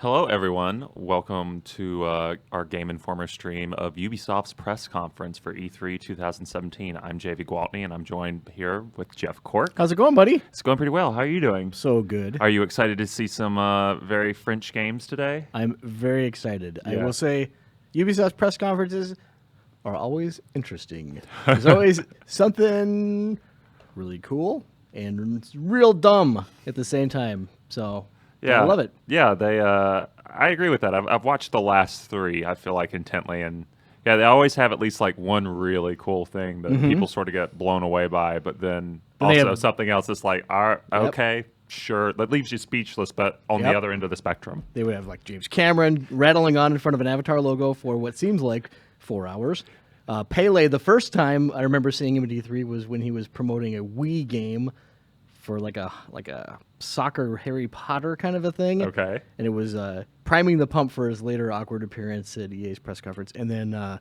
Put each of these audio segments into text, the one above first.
Hello, everyone. Welcome to our Game Informer stream of Ubisoft's press conference for E3 2017. I'm Javy Gwaltney, and I'm joined here with Jeff Cork. How's it going, buddy? It's going pretty well. How are you doing? So good. Are you excited to see some very French games today? I'm very excited. Yeah. I will say Ubisoft press conferences are always interesting. There's always something really cool and real dumb at the same time. So Yeah, I love it. Yeah, I agree with that. I've watched the last three, I feel like, intently, and yeah, they always have at least like one really cool thing that people sort of get blown away by, but then And they also have- something else that's like, okay, sure, that leaves you speechless, but on the Yep. other end of the spectrum. They would have like James Cameron rattling on in front of an Avatar logo for what seems like 4 hours. Pele, the first time I remember seeing him at E3 was when he was promoting a Wii game for like a soccer Harry Potter kind of a thing. Okay. And it was priming the pump for his later awkward appearance at EA's press conference. And then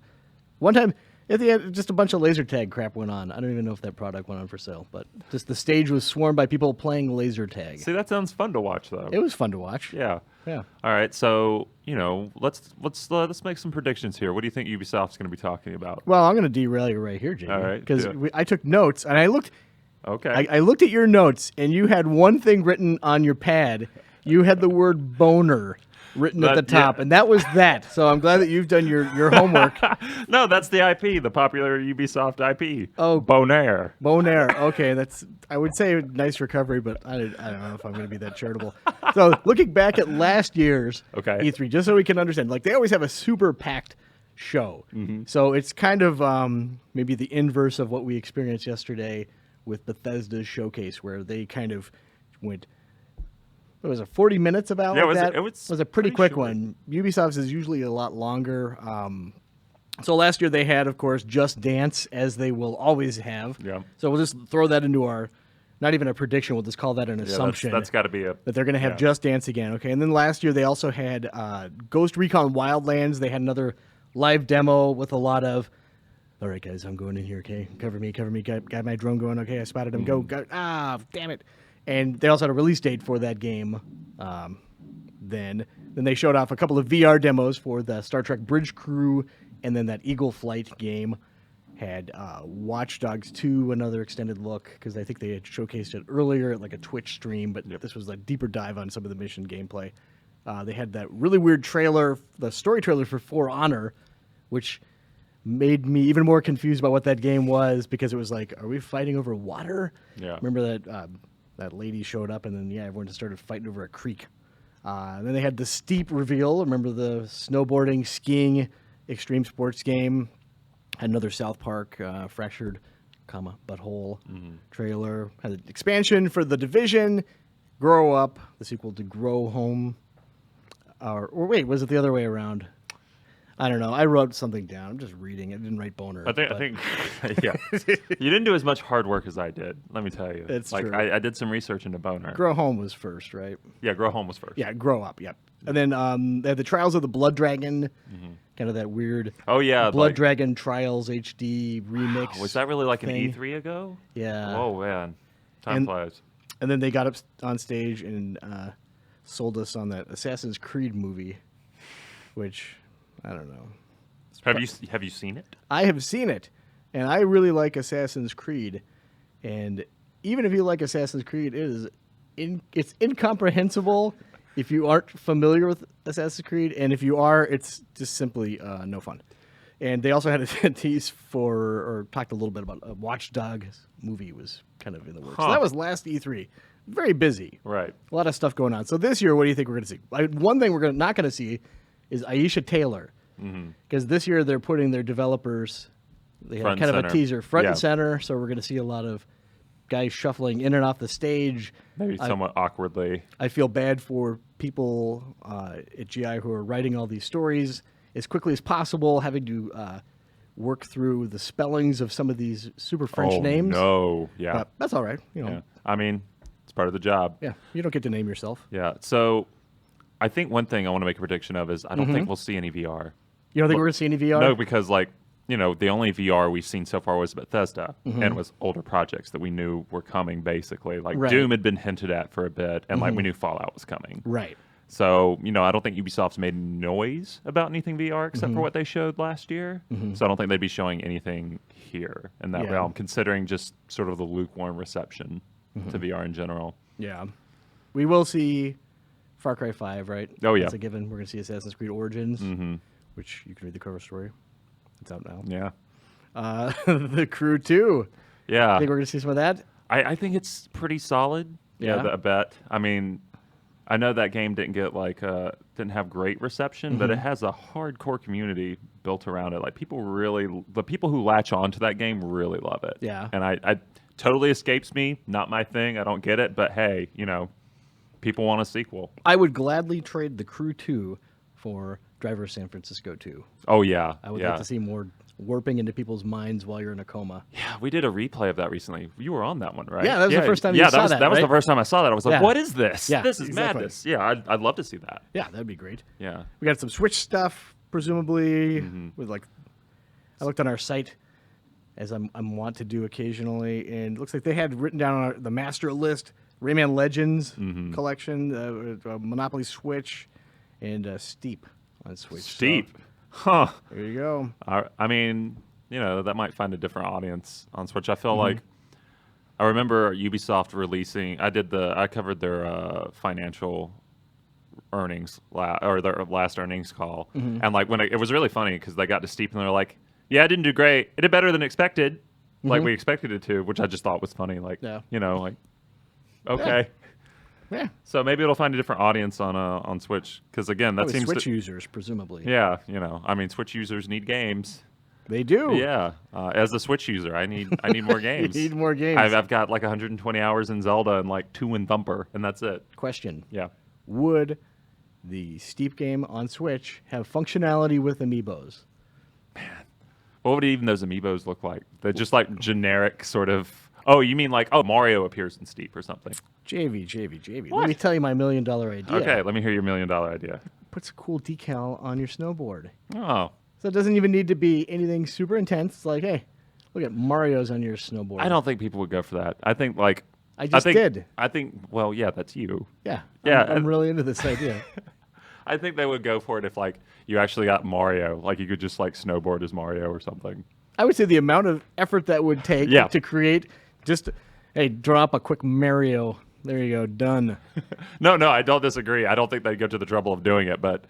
one time at the end, just a bunch of laser tag crap went on. I don't even know if that product went on for sale, but just the stage was swarmed by people playing laser tag. See, that sounds fun to watch, though. It was fun to watch. Yeah. Yeah. All right, so let's make some predictions here. What do you think Ubisoft's going to be talking about? Well, I'm going to derail you right here, Jamie. All right, Because do it. I took notes, and I looked. Okay. I looked at your notes, and you had one thing written on your pad. You had the word boner written at the That- yeah. top, and that was that. So I'm glad that you've done your homework. No, that's the IP, the popular Ubisoft IP. Oh. Bonaire. Bonaire. Okay, that's, I would say nice recovery, but I don't know if I'm going to be that charitable. So looking back at last year's Okay. E3, just so we can understand, like they always have a super packed show. So it's kind of maybe the inverse of what we experienced yesterday with Bethesda's showcase, where they kind of went, what was it, 40 minutes about Yeah, like that? it was a pretty pretty quick short. one. Ubisoft's is usually a lot longer. So last year they had, of course, Just Dance, as they will always have. Yeah. So we'll just throw that into our, not even a prediction, we'll just call that an Yeah, assumption. that's got to be a. that they're going to have yeah. Just Dance again, okay? And then last year they also had Ghost Recon Wildlands. They had another live demo with a lot of, all right, guys, I'm going in here, okay? Cover me. Got my drone going, okay? I spotted him. Go. Damn it. And they also had a release date for that game. Then they showed off a couple of VR demos for the Star Trek Bridge Crew, and then that Eagle Flight game had Watch Dogs 2, another extended look, because I think they had showcased it earlier at like a Twitch stream, but this was a deeper dive on some of the mission gameplay. They had that really weird trailer, the story trailer for For Honor, which made me even more confused about what that game was, because it was like, are we fighting over water? Yeah. Remember that lady showed up, and then everyone just started fighting over a creek. And then they had the Steep reveal. Remember the snowboarding, skiing, extreme sports game? Had another South Park fractured, butthole trailer. Had an expansion for The Division, Grow Up, the sequel to Grow Home. Or wait, was it the other way around? I don't know. I wrote something down. I'm just reading. I didn't write boner. I think, yeah. You didn't do as much hard work as I did. Let me tell you. It's like true. I did some research into Boner. Grow Home was first, right? Yeah, Grow Home was first. Yeah, Grow Up, yep. And then they had the Trials of the Blood Dragon, kind of that weird Oh yeah, Blood like, Dragon Trials HD remix. was that really like thing. an E3 ago? Yeah. Oh man, time And- flies. And then they got up on stage and sold us on that Assassin's Creed movie, which, I don't know. Have you seen it? I have seen it, and I really like Assassin's Creed. And even if you like Assassin's Creed, it's incomprehensible if you aren't familiar with Assassin's Creed, and if you are, it's just simply no fun. And they also had a tease for, or talked a little bit about a Watch Dogs movie was kind of in the works. So Huh. that was last E3. Very busy. Right. A lot of stuff going on. So this year, what do you think we're going to see? One thing we're not going to see is Aisha Taylor. Because this year they're putting their developers, they had Front kind and of a center. teaser front Yeah. and center. So we're going to see a lot of guys shuffling in and off the stage. Maybe somewhat awkwardly. I feel bad for people at GI who are writing all these stories as quickly as possible, having to work through the spellings of some of these super French names. No. Yeah. But that's all right. Yeah. I mean, it's part of the job. Yeah, you don't get to name yourself. Yeah. So, I think one thing I want to make a prediction of is I don't think we'll see any VR. You don't think we're going to see any VR? No, because like the only VR we've seen so far was Bethesda, and it was older projects that we knew were coming. Basically, like Right. Doom had been hinted at for a bit, and like we knew Fallout was coming. Right. So, I don't think Ubisoft's made noise about anything VR except for what they showed last year. So I don't think they'd be showing anything here in that realm, considering just sort of the lukewarm reception to VR in general. Yeah. We will see Far Cry 5, right? Oh, yeah. That's a given. We're going to see Assassin's Creed Origins, which you can read the cover story. It's out now. Yeah. The Crew 2. Yeah. I think we're going to see some of that. I think it's pretty solid. Yeah. I bet. I mean, I know that game didn't get didn't have great reception, but it has a hardcore community built around it. Like the people who latch on to that game really love it. Yeah. And I totally escapes me. Not my thing. I don't get it. But hey, people want a sequel. I would gladly trade The Crew 2 for Driver of San Francisco 2. Oh yeah. I would like to see more warping into people's minds while you're in a coma. Yeah, we did a replay of that recently. You were on that one, right? Yeah, that was the first time you saw that, that was right? the first time I saw that. I was like, what is this? Yeah, this is exactly. madness. Yeah, I'd love to see that. Yeah, that'd be great. Yeah. We got some Switch stuff, presumably, with I looked on our site, as I'm wont to do occasionally, and it looks like they had written down on the master list Rayman Legends collection, Monopoly Switch, and Steep on Switch. Steep. So, huh. there you go. I mean, that might find a different audience on Switch. I feel like I remember Ubisoft releasing. I covered their financial earnings or their last earnings call, and when it was really funny because they got to Steep and they're like, "Yeah, it didn't do great. It did better than expected, like we expected it to," which I just thought was funny. Okay. Yeah. So maybe it'll find a different audience on Switch because again, that seems Switch users presumably. Yeah, I mean, Switch users need games. They do. Yeah. As a Switch user, I need more games. You need more games. I've got 120 hours in Zelda and 2 in Thumper, and that's it. Question. Yeah. Would the Steep game on Switch have functionality with amiibos? What would even those amiibos look like? They're just generic sort of. Oh, you mean Mario appears in Steep or something? Javy. What? Let me tell you my $1 million idea. Okay, let me hear your $1 million idea. Puts a cool decal on your snowboard. Oh. So it doesn't even need to be anything super intense. It's like, hey, look at Mario's on your snowboard. I don't think people would go for that. I think I did. I think, well, yeah, that's you. Yeah. Yeah. I'm really into this idea. I think they would go for it if you actually got Mario. You could just snowboard as Mario or something. I would say the amount of effort that would take to create just, hey, drop a quick Mario. There you go, done. No, I don't disagree. I don't think they'd go to the trouble of doing it, but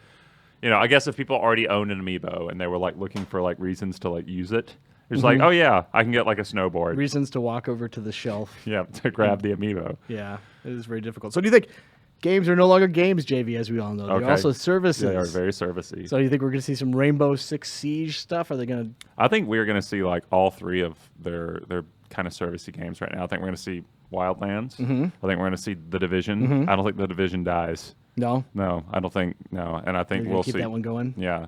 I guess if people already own an amiibo and they were looking for reasons to use it, it's oh yeah, I can get a snowboard. Reasons to walk over to the shelf. Yeah, to grab the amiibo. Yeah, it is very difficult. So do you think games are no longer games, JV, as we all know? They're also services. They are very servicey. So you think we're going to see some Rainbow Six Siege stuff? Are they going to? I think we're going to see all three of their kind of servicey games right now. I think we're going to see Wildlands. I think we're going to see The Division. I don't think The Division dies. No, I don't think no, and I think we'll keep see that one going. Yeah.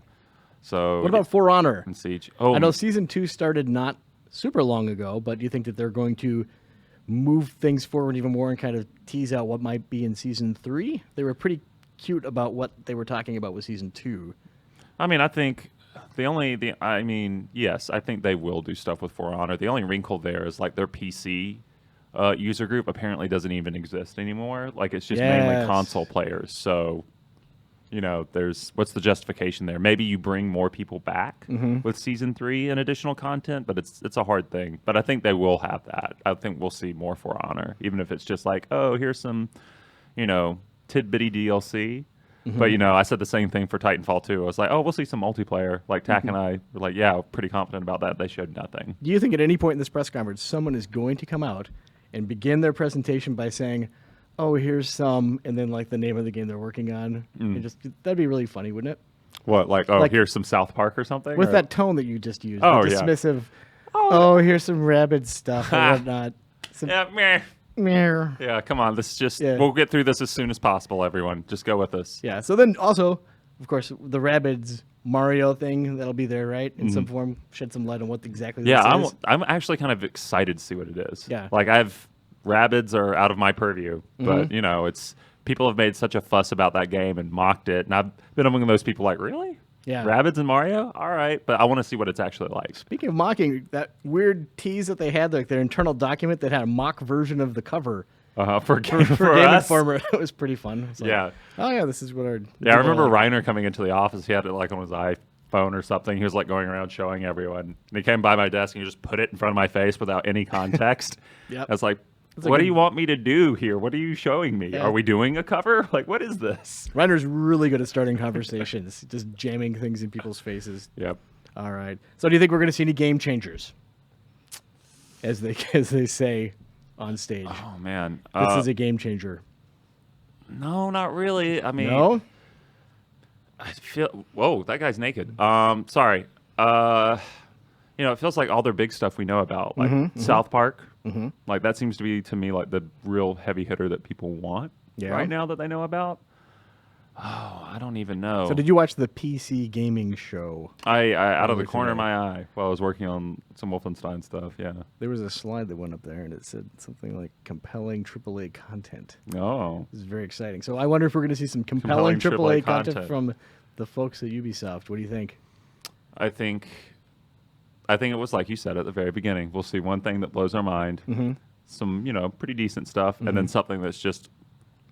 So what about For Honor and Siege? Oh, I know Season 2 started not super long ago, but do you think that they're going to move things forward even more and kind of tease out what might be in Season 3? They were pretty cute about what they were talking about with Season 2. I mean, I think yes, I think they will do stuff with For Honor. The only wrinkle there is their PC user group apparently doesn't even exist anymore. It's just mainly console players. So, what's the justification there? Maybe you bring more people back with Season 3 and additional content, but it's a hard thing. But I think they will have that. I think we'll see more For Honor, even if it's just oh, here's some, tidbitty DLC. But, I said the same thing for Titanfall 2. I was oh, we'll see some multiplayer. Tack and I were yeah, pretty confident about that. They showed nothing. Do you think at any point in this press conference, someone is going to come out and begin their presentation by saying, oh, here's some, and then the name of the game they're working on? And that'd be really funny, wouldn't it? What, here's some South Park or something? With that tone that you just used. Oh, the dismissive, oh, here's some Rabbids stuff or whatnot. Yeah, meh. Yeah, come on. We'll get through this as soon as possible, everyone. Just go with us. Yeah, so then also, of course, the Rabbids Mario thing, that'll be there, right? In some form, shed some light on what exactly this is. I'm actually kind of excited to see what it is. Yeah. Rabbids are out of my purview, but, it's people have made such a fuss about that game and mocked it, and I've been among those people really? Yeah. Rabbids and Mario? All right, but I want to see what it's actually like. Speaking of mocking, that weird tease that they had, their internal document that had a mock version of the cover For Game us. Informer. It was pretty fun. It's like, Yeah. oh yeah, this is what our. Yeah, I remember Reiner coming into the office. He had it like on his iPhone or something. He was like going around showing everyone. And he came by my desk and he just put it in front of my face without any context. Yep. I was like, It's what like do you want me to do here? What are you showing me? Yeah. Are we doing a cover? Like, what is this? Reiner's really good at starting conversations, just jamming things in people's faces. Yep. All right. So do you think we're going to see any game changers? As they say on stage. Oh, man. This is a game changer. No, not really. I mean, No? I feel. Whoa, that guy's naked. Sorry. It feels like all their big stuff we know about, like South Park. Like that seems to be to me like the real heavy hitter that people want right now that they know about. Oh, I don't even know. So did you watch the PC gaming show? I out of the corner of my eye while I was working on some Wolfenstein stuff. Yeah. There was a slide that went up there, and it said something like compelling AAA content. Oh. This is very exciting. So I wonder if we're going to see some compelling AAA content from the folks at Ubisoft. What do you think? I think it was like you said at the very beginning. We'll see one thing that blows our mind, some pretty decent stuff, and then something that's just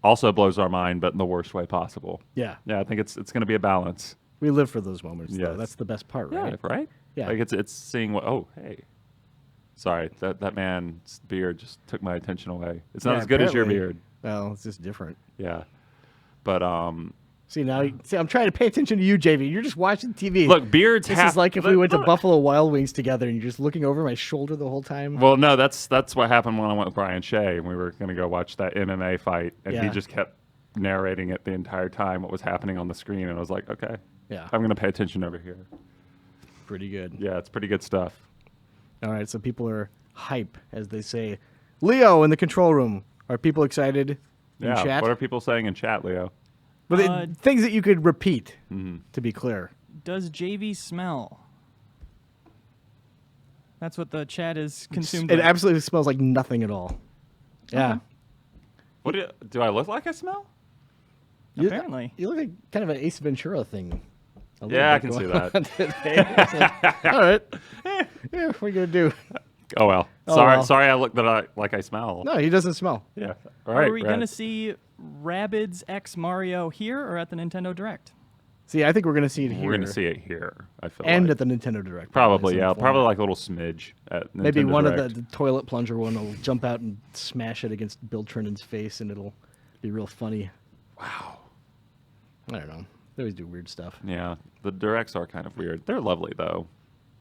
also blows our mind, but in the worst way possible. Yeah. Yeah, I think it's going to be a balance. We live for those moments, though. Yes. That's the best part, Yeah, right? right? Yeah. Like it's seeing what. Oh, hey. Sorry, that man's beard just took my attention away. It's not as good as your beard. Well, it's just different. Yeah, but See, I'm trying to pay attention to you, JV. You're just watching TV. look, beards. This is like if we went to Buffalo Wild Wings together and you're just looking over my shoulder the whole time. Well, no, that's what happened when I went with Brian Shea and we were going to go watch that MMA fight, and he just kept narrating it the entire time what was happening on the screen, and I was like, okay, I'm going to pay attention over here. Pretty good. Yeah, it's pretty good stuff. All right, so people are hype, as they say. Leo in the control room. Are people excited in chat? What are people saying in chat, Leo? But things that you could repeat, to be clear. Does Javy smell? That's what the chat is consumed It with. absolutely smells like nothing at all. Yeah. What do I look like? I smell? Apparently. You look like kind of an Ace Ventura thing. Yeah, I can see that. All right. Yeah, what are you going to do? Oh well. Sorry. I look like I smell. No, he doesn't smell. Yeah. All right. Are we going to see Rabbids X Mario here or at the Nintendo Direct? See, I think we're going to see it here. We're going to see it here. I feel and like. at the Nintendo Direct. Probably, in yeah. some form. Probably like a little smidge at Nintendo Maybe one Direct. of the toilet plunger one will jump out and smash it against Bill Trinian's face, and it'll be real funny. Wow. I don't know. They always do weird stuff. Yeah, the directs are kind of weird. They're lovely though.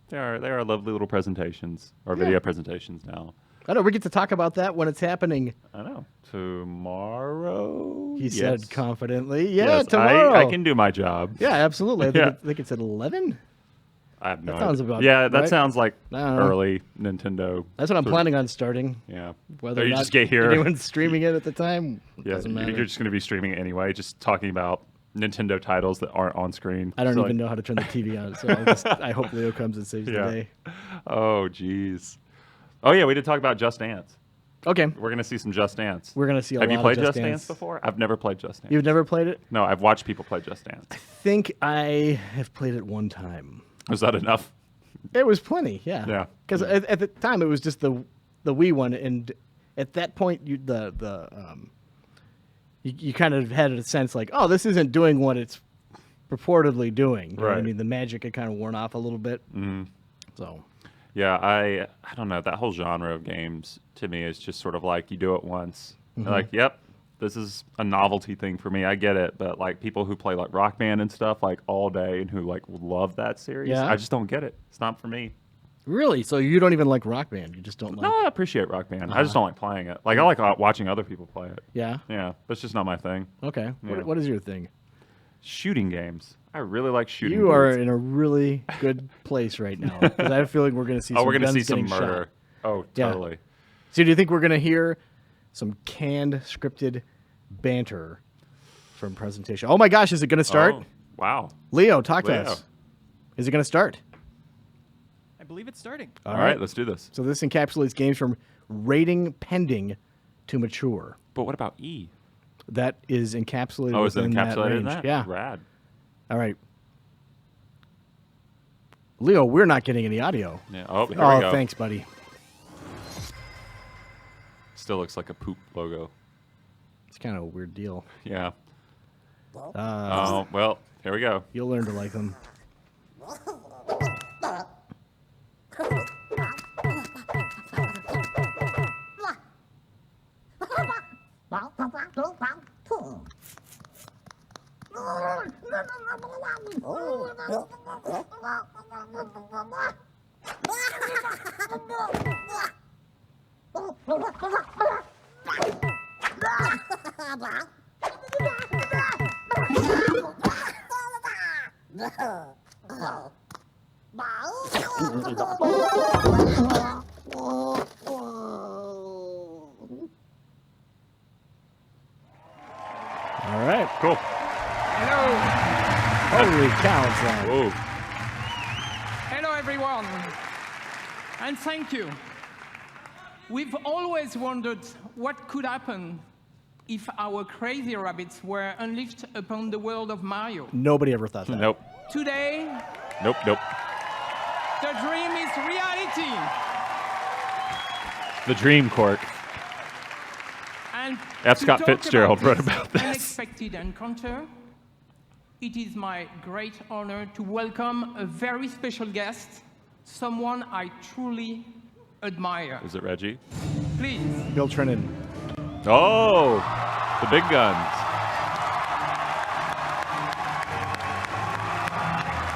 They are lovely little presentations or video presentations now. I know we get to talk about that when it's happening. I know. Tomorrow. He said confidently. Yeah, Yes, tomorrow. I can do my job. Yeah, absolutely. I think it's at 11. I have no That sounds idea. about Yeah, that right. sounds like I don't know. early Nintendo. That's what I'm planning on starting. Yeah. Whether Or or you not just get here. anyone's streaming it at the time doesn't matter. You're just going to be streaming it anyway, just talking about Nintendo titles that aren't on screen. I don't So, even know how to turn the TV on, so I hope Leo comes and saves the day. Oh, jeez. Oh, yeah, we did talk about Just Dance. Okay. We're going to see some Just Dance. We're going to see a Have lot you played of Just Dance before? I've never played Just Dance. You've never played it? No, I've watched people play Just Dance. I think I have played it one time. Was that enough? It was plenty, yeah. Yeah. Because at the time it was just the Wii one, and at that point you kind of had a sense like, oh, this isn't doing what it's purportedly doing. You know what I Right. mean, the magic had kind of worn off a little bit. So Yeah, I don't know. That whole genre of games to me is just sort of like you do it once. You're like, yep, this is a novelty thing for me. I get it. But like people who play like Rock Band and stuff like all day and who like love that series, Yeah. I just don't get it. It's not for me. really, so you don't even like Rock Band? You just don't like? No, I appreciate Rock Band. I just don't like playing it. Like I like watching other people play it. Yeah. Yeah, that's just not my thing. Okay. Yeah. What is your thing? Shooting games. I really like shooting. You are games. in a really good place right now because I have a feeling we're going to see. Oh, some we're gonna guns see some getting murder. shot. Oh, Yeah. totally. So do you think we're going to hear some canned, scripted banter from presentation? Oh my gosh, is it going to start? Oh, wow. Leo, talk to Leo. us. Is it going to start? I believe it's starting. All right, let's do this. So this encapsulates games from rating pending to mature. But what about E? That is encapsulated Oh, is it within that encapsulated range. in that? Yeah. Rad. All right. Leo, we're not getting any audio. Yeah. Oh, here we Oh, go. thanks, buddy. Still looks like a poop logo. It's kind of a weird deal. Yeah. Oh, well, here we go. You'll learn to like them. All right. Cool. Holy cow, it's loud. Whoa. Hello, everyone, and thank you. We've always wondered what could happen if our crazy rabbits were unleashed upon the world of Mario. Nobody ever thought that. Nope. Today, Nope. the dream is reality. The Dream Cork. And F. to Scott talk Fitzgerald wrote this about this. unexpected encounter, it is my great honor to welcome a very special guest, someone I truly admire. Is it Reggie? Please. Bill Trinan. Oh, the big guns.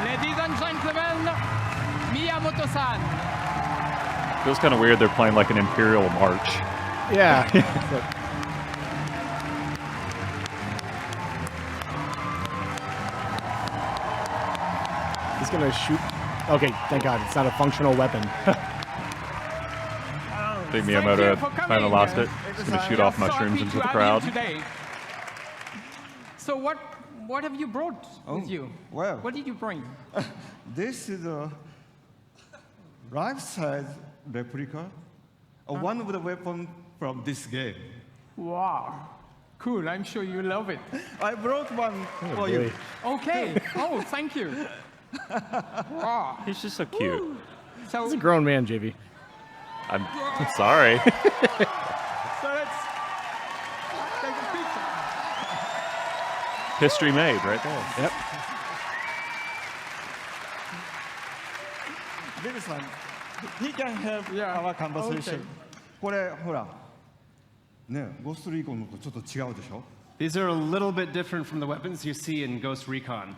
Ladies and gentlemen, Miyamoto-san. Feels kind of weird they're playing like an Imperial March. Yeah. He's going to shoot. Okay, thank God. It's not a functional weapon. I think Thank you Miyamoto for kind coming. of lost it. He's going to shoot off We are so mushrooms happy into to the have crowd. you today. So what have you brought with you? well. What did you bring? This is a life-size replica of one of the weapons from this game. Wow. Cool. I'm sure you love it. I brought one for boy. you. Okay. Oh, thank you. Wow. He's just so cute. So, He's a grown man, JV. I'm sorry. so let's take a picture. History made right there. Yep. Bill-san, he can have Yeah. our conversation. Okay. これほら、ね、ゴーストリーコンのとちょっと違うでしょ These are a little bit different from the weapons you see in Ghost Recon.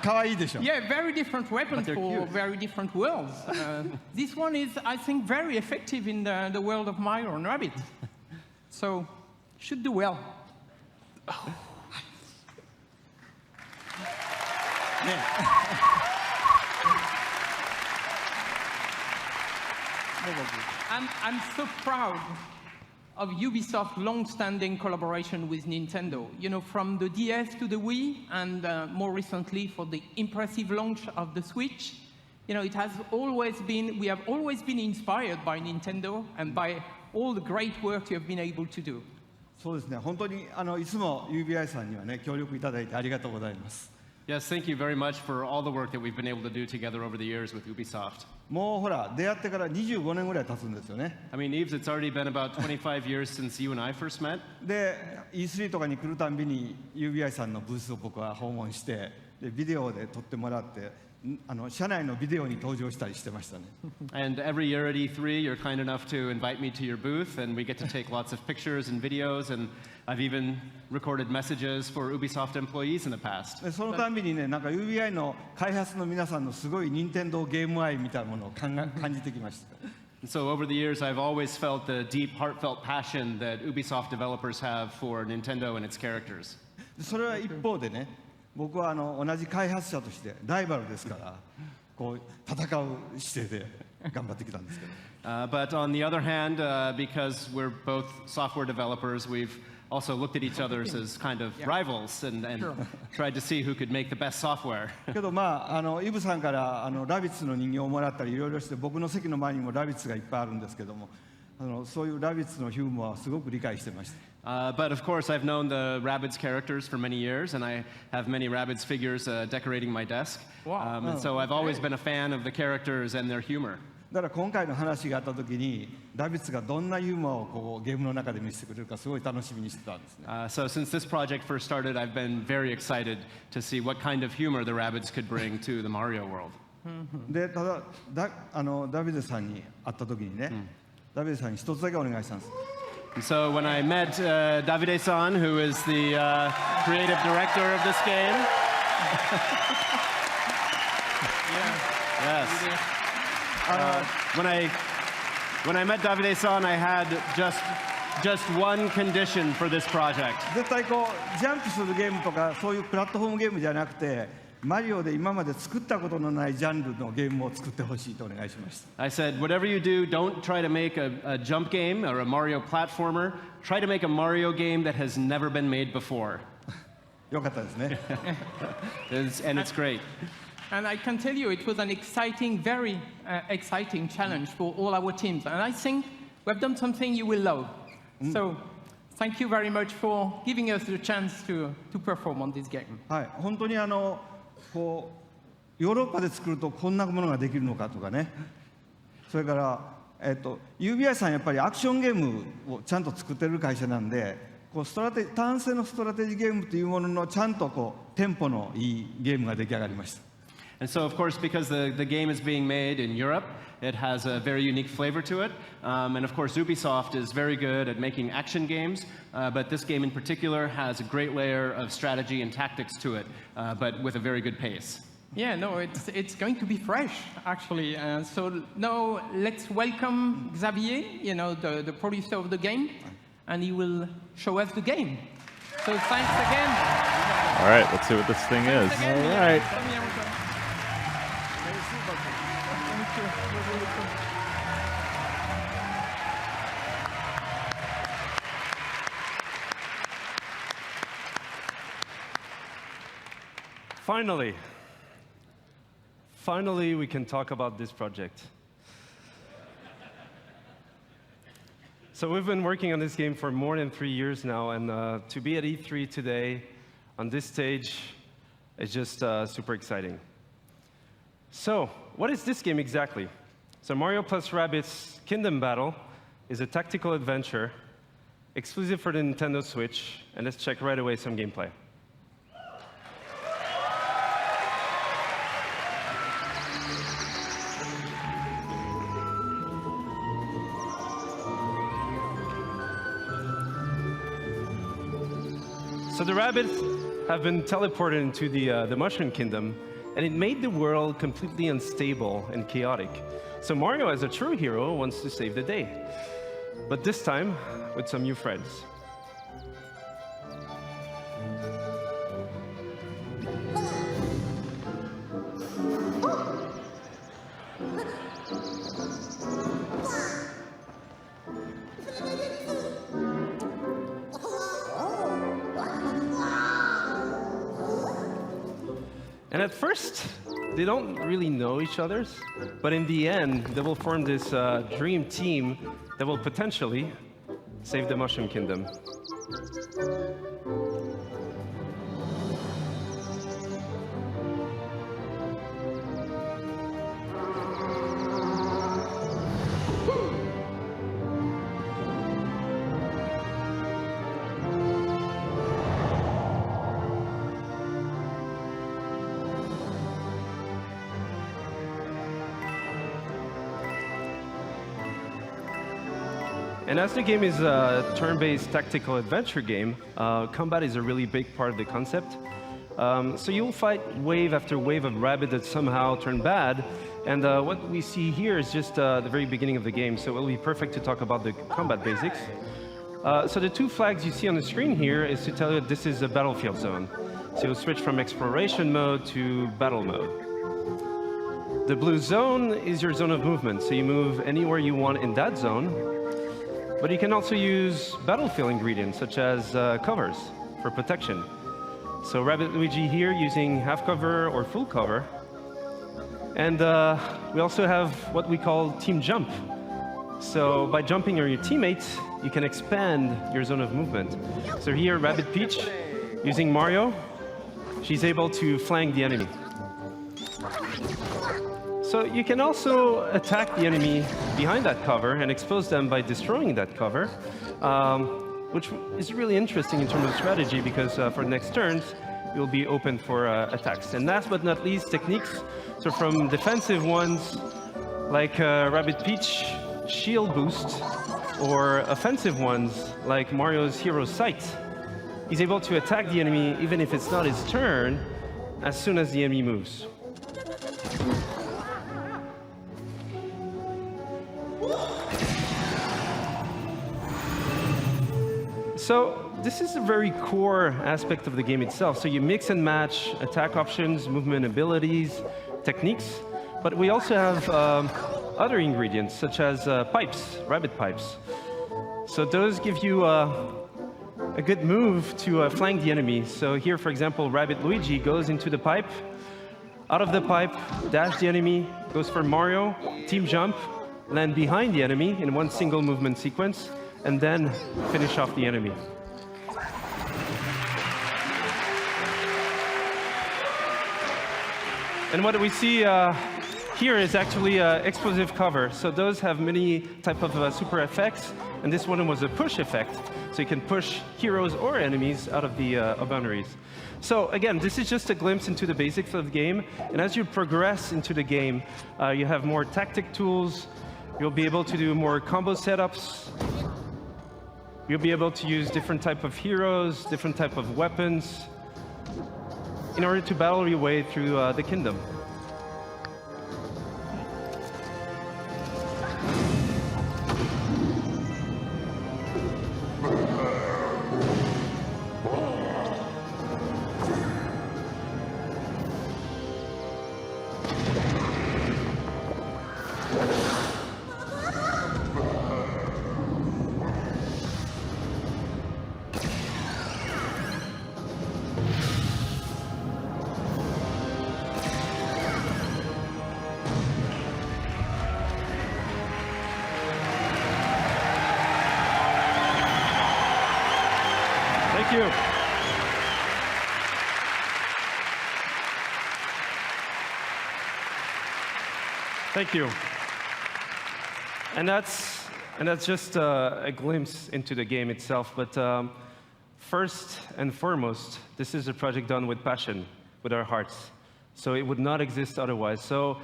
可愛いでしょ Yeah, very different weapons they're for cute. very different worlds. This one is, I think, very effective in the world of Mario and Rabbit. So, should do well. I'm so proud of Ubisoft's long-standing collaboration with Nintendo. You know, from the DS to the Wii, and more recently for the impressive launch of the Switch. You know, it has always been, we have always been inspired by Nintendo and by all the great work you have been able to do. そうですね、本当にいつも UBI さんにはね、協力いただいてありがとうございます。 Yes, thank you very much for all the work that we've been able to do together over the years with Ubisoft. もうほら、出会ってから25年ぐらい経つんですよね。 I mean, Eves, it's already been about 25 years since you and I first met. で、E3 とかに来るたんびに UBI さんのブースを僕は訪問して、でビデオで撮ってもらって、社内のビデオに登場したりしてましたね。 And every year at E3, you're kind enough to invite me to your booth, and we get to take lots of pictures and videos, and I've even recorded messages for Ubisoft employees in the past. でそのたんびにね、なんか UBI の開発の皆さんのすごい任天堂ゲーム愛みたいなものを感じてきました。 And so over the years, I've always felt the deep, heartfelt passion that Ubisoft developers have for Nintendo and its characters. でそれは一方でね、僕は同じ開発者としてライバルですから、こう戦う姿勢で頑張ってきたんですけど。But on the other hand, because we're both software developers, we've also looked at each other as kind of rivals and tried to see who could make the best software. けどまあイブさんからラビッツの人形をもらったりいろいろして僕の席の前にもラビッツがいっぱいあるんですけどもそういうラビッツのヒューモアはすごく理解してました。 But of course, I've known the Rabbids characters for many years, and I have many Rabbids figures decorating my desk. Wow. And so I've always been a fan of the characters and their humor. だから今回の話があった時にラビッツがどんなユーモアをこうゲームの中で見せてくれるかすごい楽しみにしてたんですね。So since this project first started, I've been very excited to see what kind of humor the Rabbids could bring to the Mario world. でただダビデさんに会った時にね、ダビデさんに一つだけお願いしたんです。And so when I met Davide-san, who is the creative director of this game, yes. When I met Davide-san, I had just one condition for this project. 絶対こうジャンプするゲームとかそういうプラットフォームゲームじゃなくて、マリオで今まで作ったことのないジャンルのゲームを作ってほしいとお願いしました。I said, whatever you do, don't try to make a jump game or a Mario platformer. Try to make a Mario game that has never been made before. よかったですね。And it's great. And I can tell you, it was an exciting, very exciting challenge for all our teams. And I think we've done something you will love. So, thank you very much for giving us the chance to perform on this game. はい、本当にこうヨーロッパで作るとこんなものができるのかとかね。それから、UBI さんやっぱりアクションゲームをちゃんと作ってる会社なんで、こう単性のストラテジーゲームというもののちゃんとこうテンポのいいゲームが出来上がりました。And so, of course, because the game is being made in Europe, it has a very unique flavor to it. And of course, Ubisoft is very good at making action games, but this game in particular has a great layer of strategy and tactics to it, but with a very good pace. Yeah, no, it's going to be fresh, actually. So now let's welcome Xavier, the producer of the game, and he will show us the game. So thanks again. All right, let's see what this thing is. All right. Finally, we can talk about this project. So we've been working on this game for more than 3 years now, and to be at E3 today on this stage is just super exciting. So what is this game exactly? So Mario plus Rabbids Kingdom Battle is a tactical adventure exclusive for the Nintendo Switch, and let's check right away some gameplay. So the Rabbids have been teleported into the Mushroom Kingdom, and it made the world completely unstable and chaotic. So Mario, as a true hero, wants to save the day. But this time, with some new friends. And at first, they don't really know each other, but in the end, they will form this dream team that will potentially save the Mushroom Kingdom. And as the game is a turn-based tactical adventure game, combat is a really big part of the concept. So you'll fight wave after wave of Rabbids that somehow turn bad. And what we see here is just the very beginning of the game, so it will be perfect to talk about the combat basics. So the two flags you see on the screen here is to tell you that this is a battlefield zone. So you'll switch from exploration mode to battle mode. The blue zone is your zone of movement, so you move anywhere you want in that zone. But you can also use battlefield ingredients, such as covers, for protection. So Rabbid Luigi here using half cover or full cover. And we also have what we call team jump. So by jumping on your teammates, you can expand your zone of movement. So here, Rabbid Peach, using Mario, she's able to flank the enemy. So you can also attack the enemy behind that cover and expose them by destroying that cover, which is really interesting in terms of strategy because for the next turns, you'll be open for attacks. And last but not least, techniques. So from defensive ones like Rabbid Peach shield boost, or offensive ones like Mario's Hero Sight. He's able to attack the enemy even if it's not his turn as soon as the enemy moves. So this is a very core aspect of the game itself. So you mix and match attack options, movement abilities, techniques, but we also have other ingredients such as pipes, rabbit pipes. So those give you a good move to flank the enemy. So here, for example, Rabbit Luigi goes into the pipe, out of the pipe, dash the enemy, goes for Mario, team jump, land behind the enemy in one single movement sequence, and then finish off the enemy. And what we see here is actually explosive cover. So those have many type of super effects, and this one was a push effect. So you can push heroes or enemies out of the boundaries. So again, this is just a glimpse into the basics of the game. And as you progress into the game, you have more tactic tools. You'll be able to do more combo setups. You'll be able to use different type of heroes, different type of weapons, in order to battle your way through the kingdom. Thank you. Thank you. And that's just a glimpse into the game itself. But first and foremost, this is a project done with passion, with our hearts. So it would not exist otherwise. So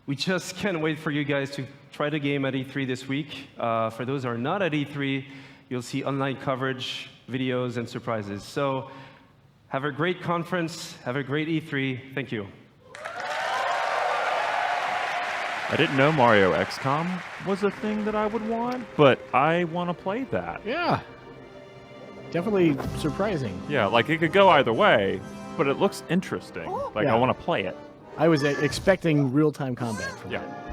we just can't wait for you guys to try the game at E3 this week. For those who are not at E3, you'll see online coverage, videos, and surprises. So have a great conference. Have a great E3. Thank you. I didn't know Mario XCOM was a thing that I would want, but I want to play that. Yeah. Definitely surprising. Yeah, like it could go either way, but it looks interesting. Like Yeah. I want to play it. I was expecting real-time combat from Yeah. that.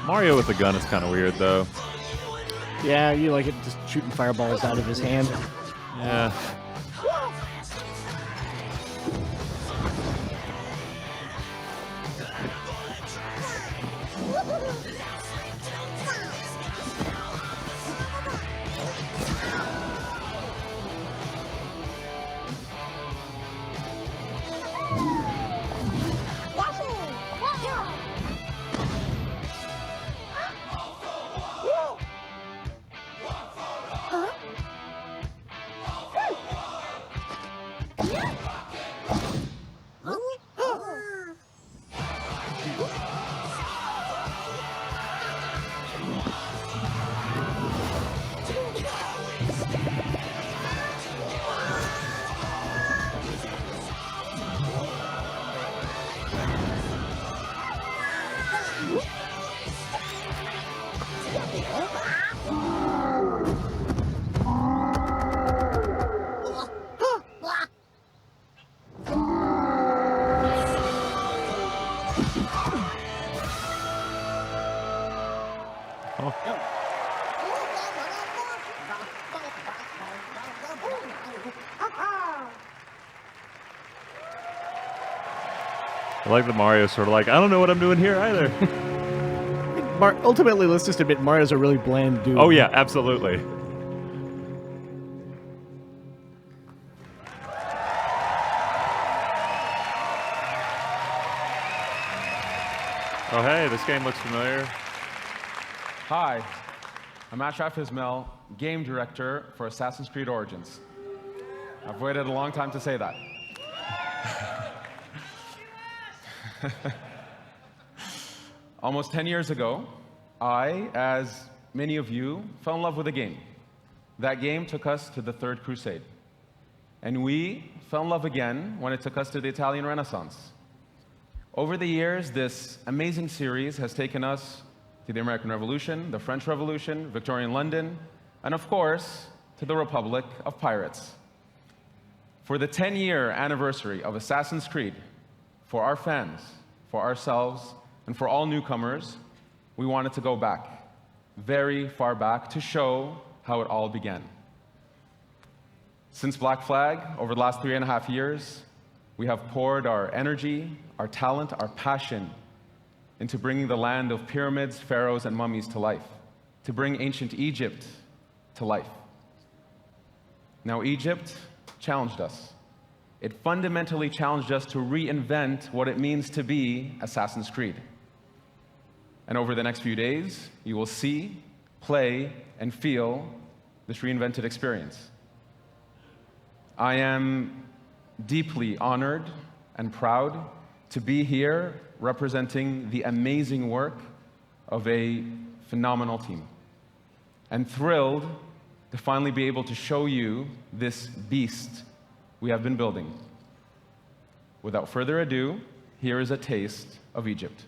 Mario with a gun is kind of weird, though. Yeah, you like it just shooting fireballs out of his hand. Yeah. I like the Mario sort of like, I don't know what I'm doing here either. Ultimately, let's just admit Mario's a really bland dude. Oh yeah, absolutely. Oh hey, this game looks familiar. Hi, I'm Ashraf Ismail, Game Director for Assassin's Creed Origins. I've waited a long time to say that. Almost 10 years ago, I, as many of you, fell in love with a game. That game took us to the Third Crusade. And we fell in love again when it took us to the Italian Renaissance. Over the years, this amazing series has taken us to the American Revolution, the French Revolution, Victorian London, and of course, to the Republic of Pirates. For the 10-year anniversary of Assassin's Creed, for our fans, for ourselves, and for all newcomers, we wanted to go back, very far back, to show how it all began. Since Black Flag, over the last 3.5 years, we have poured our energy, our talent, our passion into bringing the land of pyramids, pharaohs, and mummies to life, to bring ancient Egypt to life. Now, Egypt challenged us. It fundamentally challenged us to reinvent what it means to be Assassin's Creed. And over the next few days, you will see, play, and feel this reinvented experience. I am deeply honored and proud to be here representing the amazing work of a phenomenal team, and thrilled to finally be able to show you this beast we have been building. Without further ado, here is a taste of Egypt.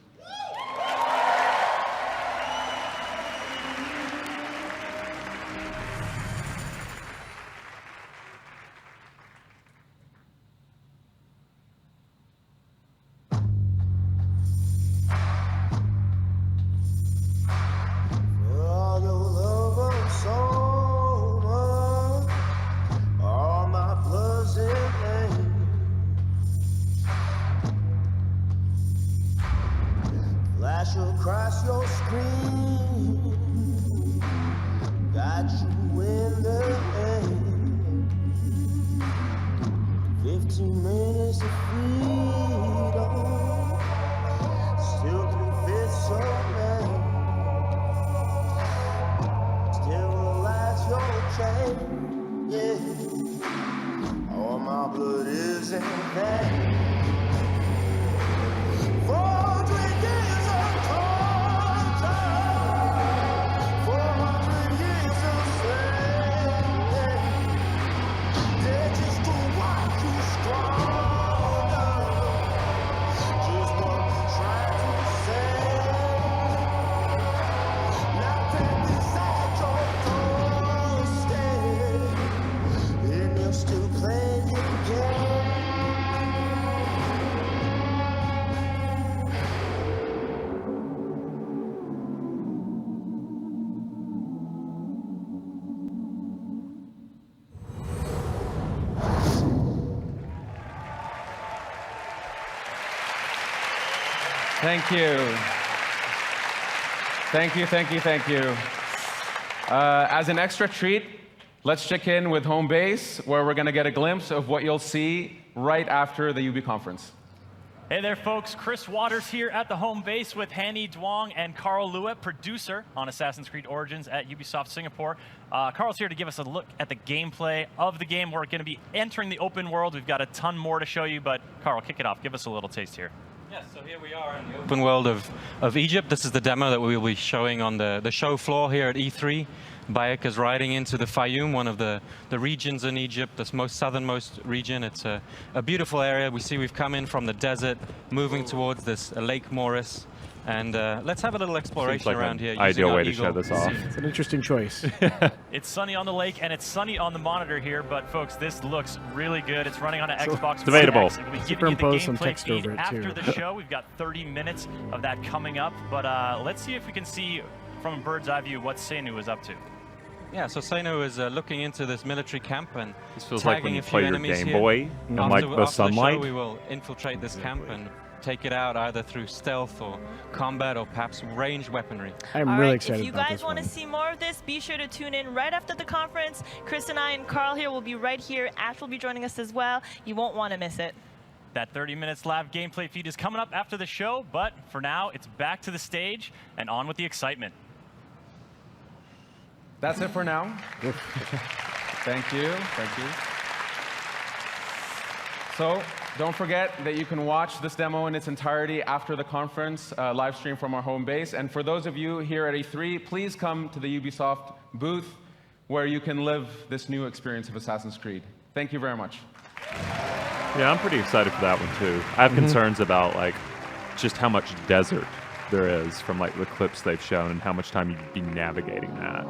Across your screen, got you in the air. 15 minutes of freedom, still can fit so many. Still relax your chain, yeah. All my blood is in vain. Thank you. Thank you, thank you, thank you. As an extra treat, let's check in with home base, where we're going to get a glimpse of what you'll see right after the UB conference. Hey there, folks. Chris Waters here at the home base with Hanny Duong and Carl Lewitt, producer on Assassin's Creed Origins at Ubisoft Singapore. Carl's here to give us a look at the gameplay of the game. We're going to be entering the open world. We've got a ton more to show you, but Carl, kick it off. Give us a little taste here. Yes, so here we are in the open world of Egypt. This is the demo that we will be showing on the show floor here at E3. Bayek is riding into the Fayoum, one of the regions in Egypt, the most southernmost region. It's a beautiful area. We see we've come in from the desert, moving towards this Lake Moris. And let's have a little exploration around here. Ideal way to show this off. It's an interesting choice. It's sunny on the lake, and it's sunny on the monitor here, but folks, this looks really good. It's running on an Xbox debatable. One X. We'll be giving you the Superimpose some gameplay text feed over it, after too. the show. We've got 30 minutes of that coming up, but let's see if we can see from a bird's eye view what Seinu is up to. Yeah, so Seinu is looking into this military camp and This feels like when tagging you a few play your enemies Game here. Boy and like the After sunlight. the show, we will infiltrate this camp and take it out either through stealth or combat or perhaps ranged weaponry. I'm All really right, excited if you about guys this want to one. see more of this, be sure to tune in right after the conference. Chris and I and Carl here will be right here. Ash will be joining us as well. You won't want to miss it. That 30 minutes live gameplay feed is coming up after the show, but for now, it's back to the stage and on with the excitement. That's it for now. Thank you. Thank you. So don't forget that you can watch this demo in its entirety after the conference, live stream from our home base. And for those of you here at E3, please come to the Ubisoft booth where you can live this new experience of Assassin's Creed. Thank you very much. Yeah, I'm pretty excited for that one too. I have concerns about like just how much desert there is from like the clips they've shown and how much time you'd be navigating that.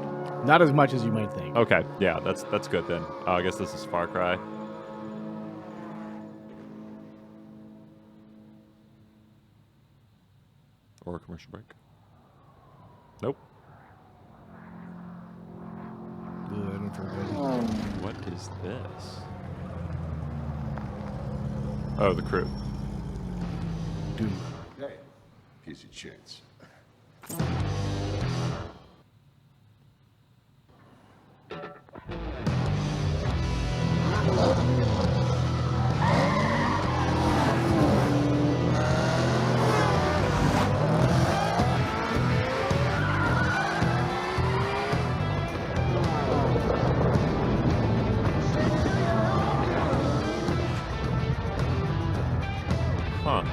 Not as much as you might think. Okay, yeah, that's good then. I guess this is Far Cry. Or a commercial break. Nope. What is this? Oh, the crew. Dude. Hey, here's your chance. Huh.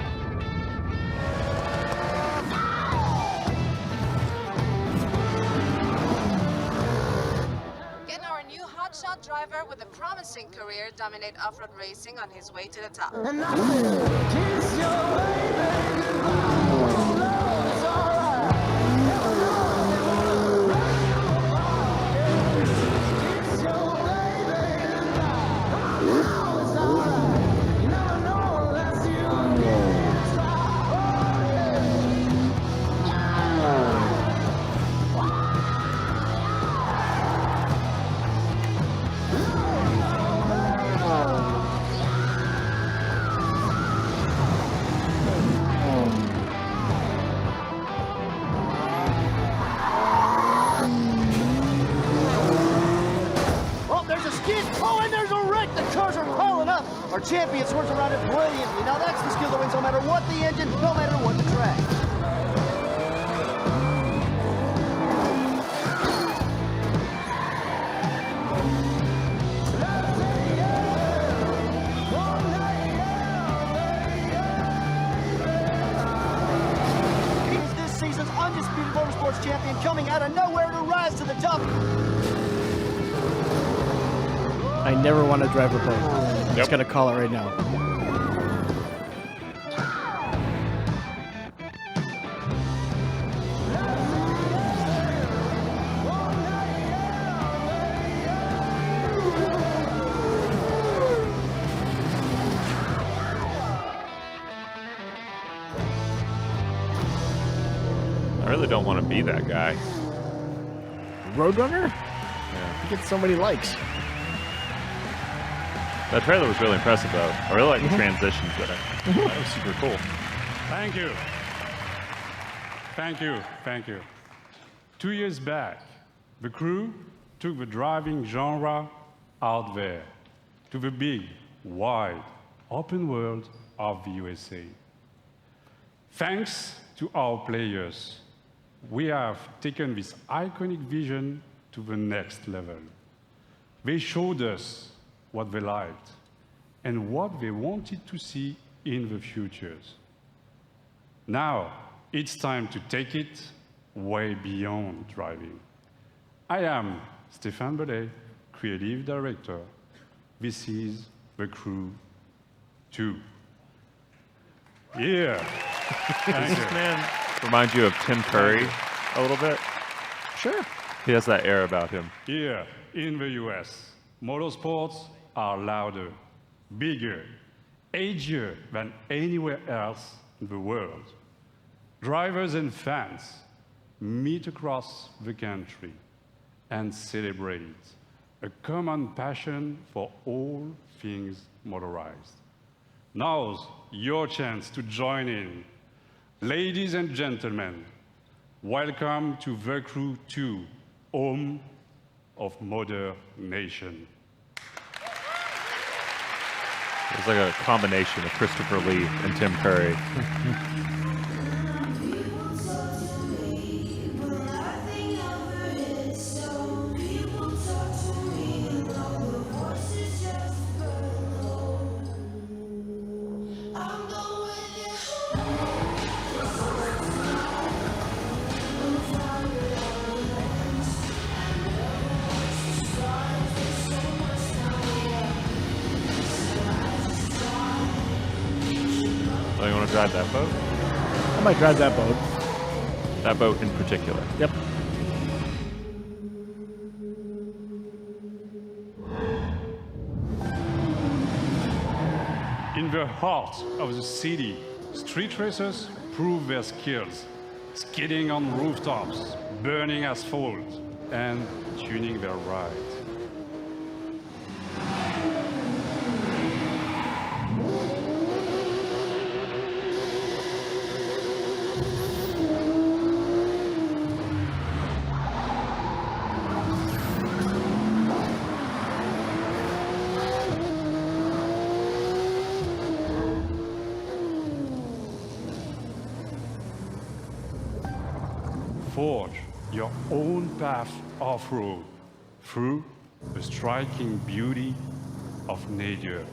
Get our new hotshot driver with a promising career dominate off-road racing on his way to the top. Oh, there's a skid. Oh, and there's a wreck. The cars are piling up. Our champion swerves around it brilliantly. Now that's the skill that wins no matter what the engine, no matter what the track. He's this season's undisputed motorsports champion, coming out of nowhere to rise to the top. I never want to drive a boat. I'm just going to call it right now. I really don't want to be that guy. Roadrunner? Yeah. You get so many likes. That trailer was really impressive, though. I really like the transitions there. That was super cool. Thank you. Thank you. Thank you. 2 years back, the crew took the driving genre out there to the big, wide, open world of the USA. Thanks to our players, we have taken this iconic vision to the next level. They showed us what they liked and what they wanted to see in the futures. Now, it's time to take it way beyond driving. I am Stéphane Bellet, Creative Director. This is The Crew 2. Yeah. Does this man remind you of Tim Curry a little bit? Sure. He has that air about him. Here in the US, motorsports are louder, bigger, edgier than anywhere else in the world. Drivers and fans meet across the country and celebrate a common passion for all things motorized. Now's your chance to join in. Ladies and gentlemen, welcome to The Crew 2, home of Mother Nation. It's like a combination of Christopher Lee and Tim Curry. Oh, you want to drive that boat? I might drive that boat. That boat in particular. Yep. In the heart of the city, street racers prove their skills, skidding on rooftops, burning asphalt, and tuning their ride. Forge your own path off-road through the striking beauty of nature.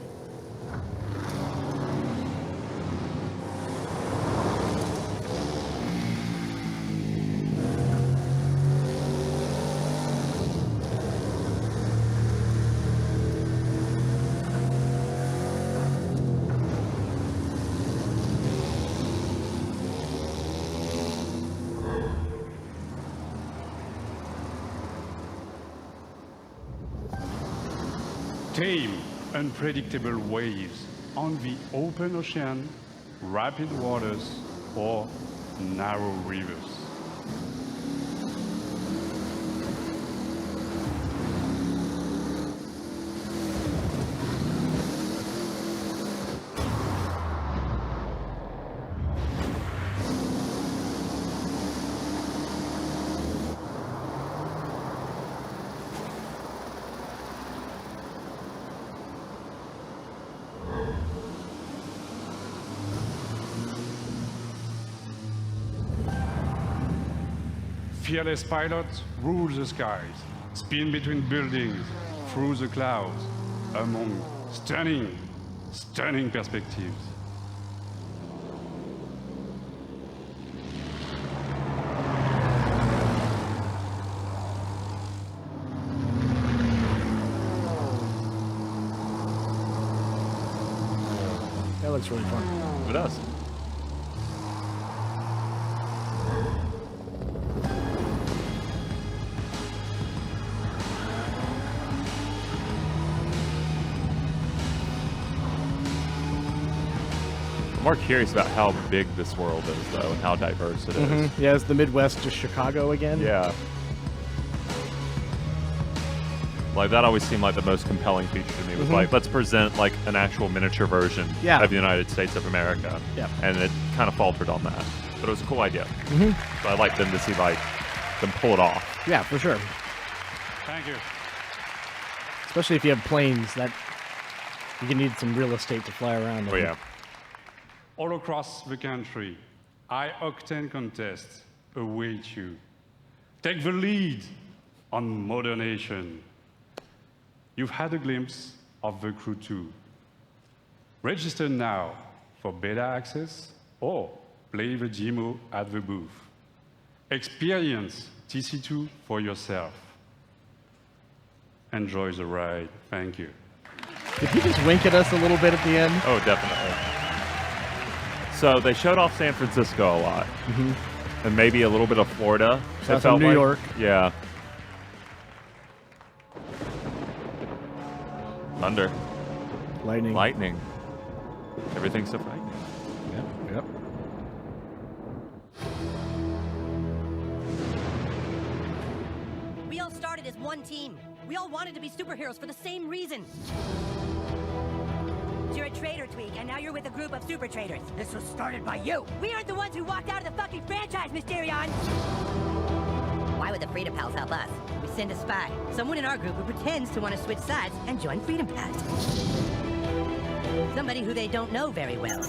Tame, unpredictable waves on the open ocean, rapid waters, or narrow rivers. Fearless pilots rule the skies, spin between buildings, through the clouds, among stunning, stunning perspectives. That looks really fun. It does. I'm more curious about how big this world is, though, and how diverse it is. Yeah, is the Midwest just Chicago again? Yeah. Like, that always seemed like the most compelling feature to me was like, let's present like an actual miniature version of the United States of America. Yeah. And it kind of faltered on that. But it was a cool idea. So I'd like them to see like them pull it off. Yeah, for sure. Thank you. Especially if you have planes, that you can need some real estate to fly around. Oh, yeah. All across the country, high-octane contests await you. Take the lead on Mother Nation. You've had a glimpse of The Crew 2. Register now for beta access or play the demo at the booth. Experience TC2 for yourself. Enjoy the ride. Thank you. Did he just wink at us a little bit at the end? Oh, definitely. So they showed off San Francisco a lot. And maybe a little bit of Florida. South of New York. Yeah. Thunder. Lightning. Lightning. Everything's so frightening. Yep. We all started as one team. We all wanted to be superheroes for the same reason. You're a traitor, Tweak, and now you're with a group of super traitors. This was started by you. We aren't the ones who walked out of the fucking franchise, Mysterion. Why would the Freedom Pals help us? We send a spy, someone in our group who pretends to want to switch sides and join Freedom Pals. Somebody who they don't know very well.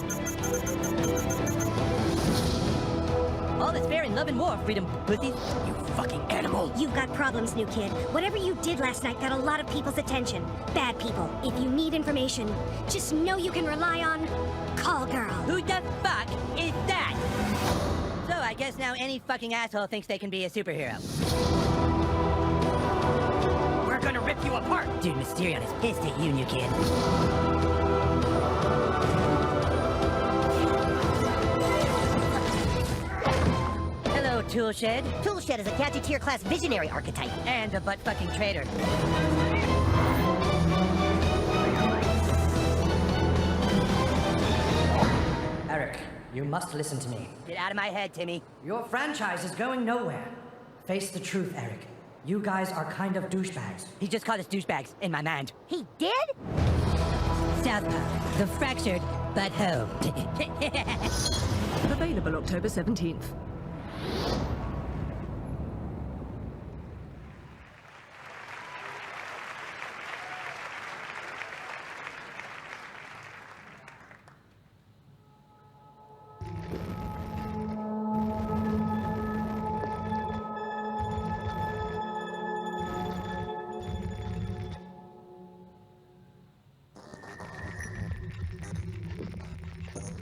All is fair in love and war, Freedom Pussies. You fucking animal. You've got problems, new kid. Whatever you did last night got a lot of people's attention. Bad people. If you need information, just know you can rely on Call Girl. Who the fuck is that? So I guess now any fucking asshole thinks they can be a superhero. We're gonna rip you apart! Dude, Mysterion is pissed at you, new kid. Hello, Toolshed. Toolshed is a Gadgeteer class visionary archetype. And a butt-fucking traitor. Eric, you must listen to me. Get out of my head, Timmy. Your franchise is going nowhere. Face the truth, Eric. You guys are kind of douchebags. He just called us douchebags in my mind. He did? Southpaw, the fractured but home. Available October 17th.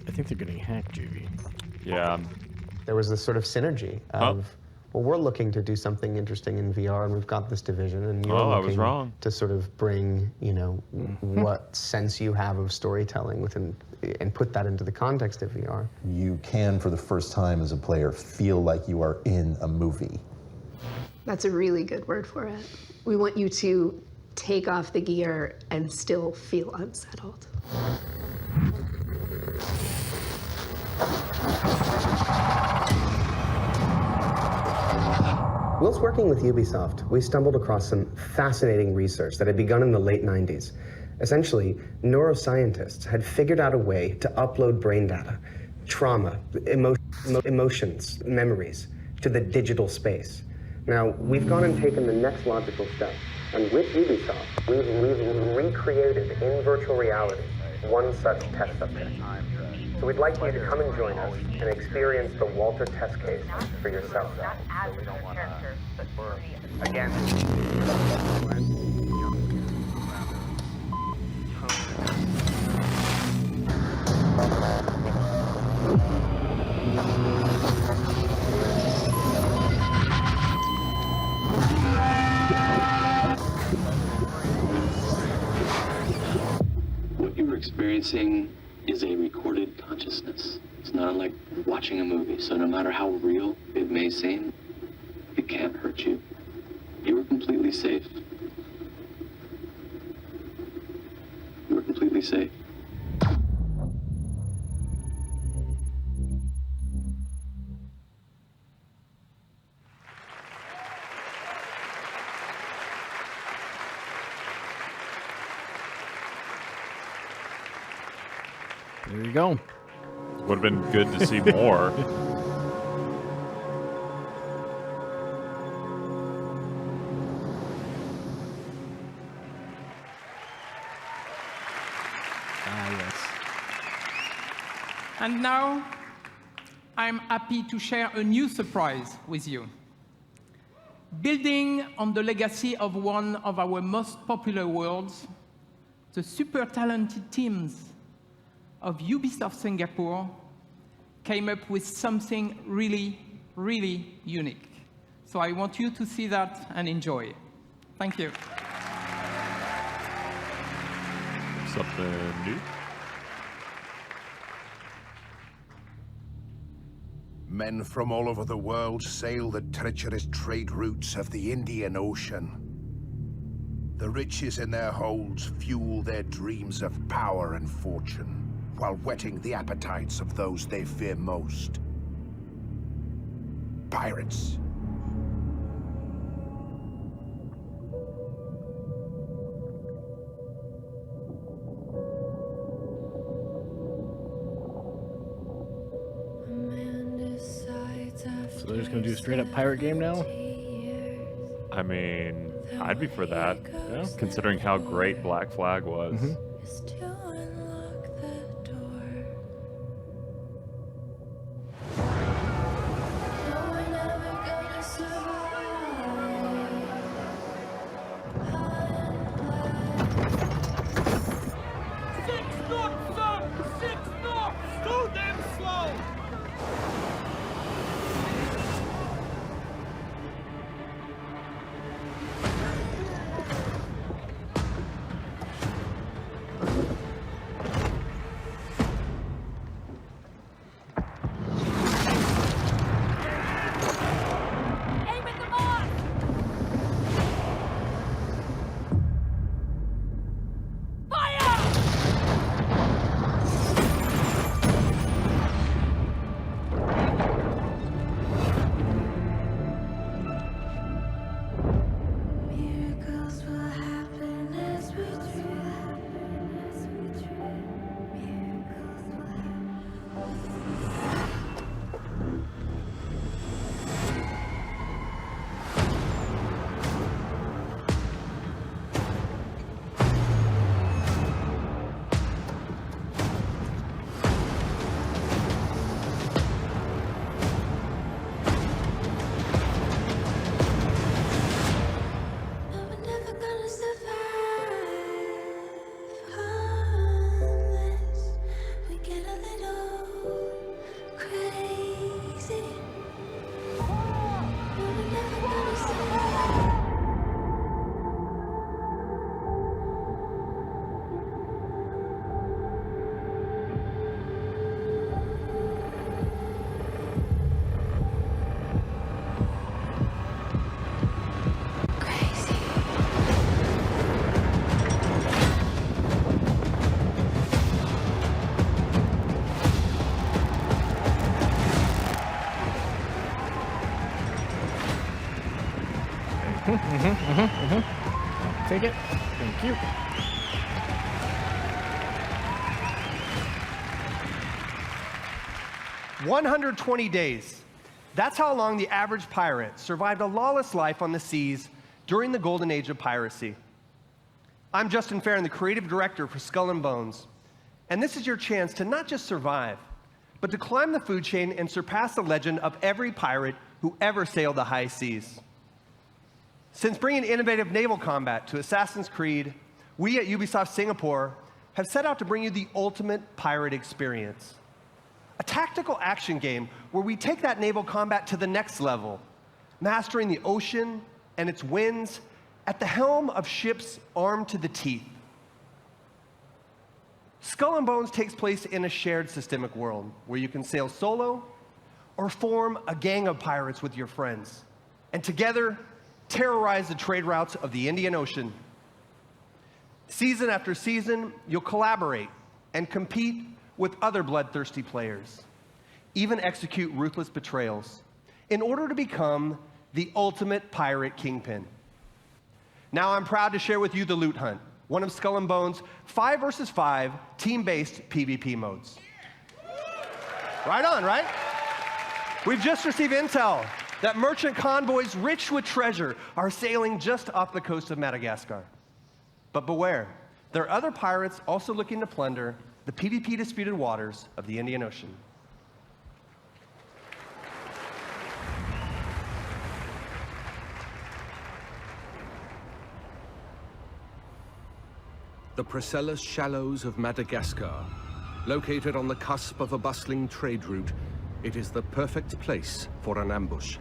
I think they're getting hacked, Javy. Yeah. There was this sort of synergy of, well, we're looking to do something interesting in VR, and we've got this division, and you're I was looking wrong. to sort of bring, you know, what sense you have of storytelling within, and put that into the context of VR. You can, for the first time as a player, feel like you are in a movie. That's a really good word for it. We want you to take off the gear and still feel unsettled. Whilst working with Ubisoft, we stumbled across some fascinating research that had begun in the late 90s. Essentially, neuroscientists had figured out a way to upload brain data, trauma, emotions, memories, to the digital space. Now, we've gone and taken the next logical step, and with Ubisoft, we've recreated in virtual reality one such test subject. So we'd like you to come and join us and experience the Walter test case for yourself. Again. What you're experiencing is a recorded consciousness. It's not unlike watching a movie, so no matter how real it may seem, it can't hurt you. You are completely safe. You are completely safe. There you go. Would have been good to see more. Yes. And now, I'm happy to share a new surprise with you. Building on the legacy of one of our most popular worlds, the super talented teams of Ubisoft Singapore came up with something really, really unique. So I want you to see that and enjoy. Thank you. Something new? Men from all over the world sail the treacherous trade routes of the Indian Ocean. The riches in their holds fuel their dreams of power and fortune, while whetting the appetites of those they fear most. Pirates. gonna do a straight up pirate game now? I mean, I'd be for that, considering how great Black Flag was. Take it. Thank you. "120 days. That's how long the average pirate survived a lawless life on the seas during the golden age of piracy. I'm Justin Farron, the creative director for Skull and Bones, and this is your chance to not just survive, but to climb the food chain and surpass the legend of every pirate who ever sailed the high seas. Since bringing innovative naval combat to Assassin's Creed, we at Ubisoft Singapore have set out to bring you the ultimate pirate experience. A tactical action game where we take that naval combat to the next level, mastering the ocean and its winds at the helm of ships armed to the teeth. Skull and Bones takes place in a shared systemic world where you can sail solo or form a gang of pirates with your friends, and together terrorize the trade routes of the Indian Ocean. Season after season, you'll collaborate and compete with other bloodthirsty players, even execute ruthless betrayals, in order to become the ultimate pirate kingpin. Now I'm proud to share with you the Loot Hunt, one of Skull and Bones' 5 versus 5 team-based PvP modes. Right on, right? We've just received intel that merchant convoys rich with treasure are sailing just off the coast of Madagascar. But beware, there are other pirates also looking to plunder the PvP disputed waters of the Indian Ocean. The Priscillus Shallows of Madagascar. Located on the cusp of a bustling trade route, it is the perfect place for an ambush.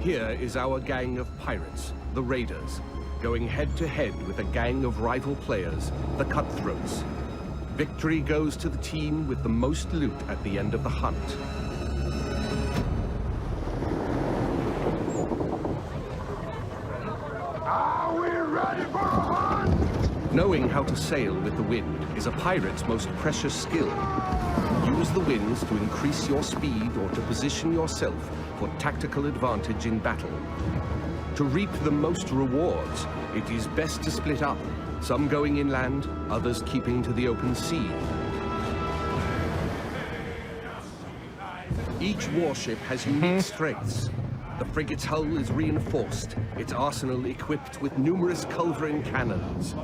Here is our gang of pirates, the Raiders, going head-to-head with a gang of rival players, the Cutthroats. Victory goes to the team with the most loot at the end of the hunt. Are we ready for a hunt? Knowing how to sail with the wind is a pirate's most precious skill. Use the winds to increase your speed or to position yourself for tactical advantage in battle. To reap the most rewards, it is best to split up, some going inland, others keeping to the open sea. Each warship has unique strengths. The frigate's hull is reinforced, its arsenal equipped with numerous culverin cannons.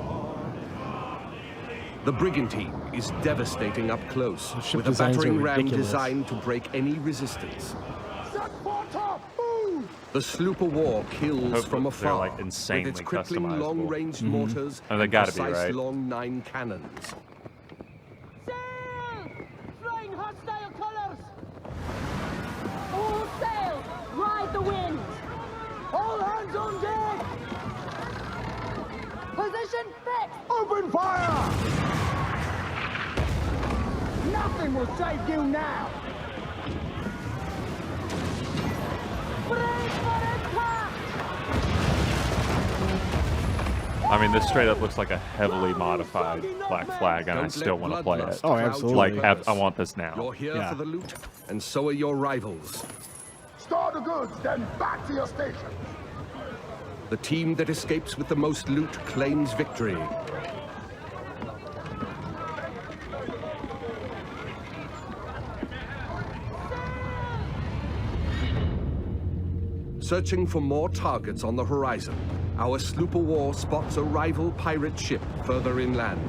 The brigantine is devastating up close, with a battering ram designed to break any resistance. The sloop of war kills from afar, like insanely with its crippling long-range mortars they and gotta be, precise right? long 9 cannons. Flying hostile colors! All sail! Ride the wind! All hands on deck! Position fixed! Open fire! Nothing will save you now! I mean, this straight up looks like a heavily modified Black Flag, and I still want to play it. Oh, absolutely. Like, I want this now. You're here for the loot, and so are your rivals. Store the goods, then back to your station. The team that escapes with the most loot claims victory. Searching for more targets on the horizon, our sloop of war spots a rival pirate ship further inland.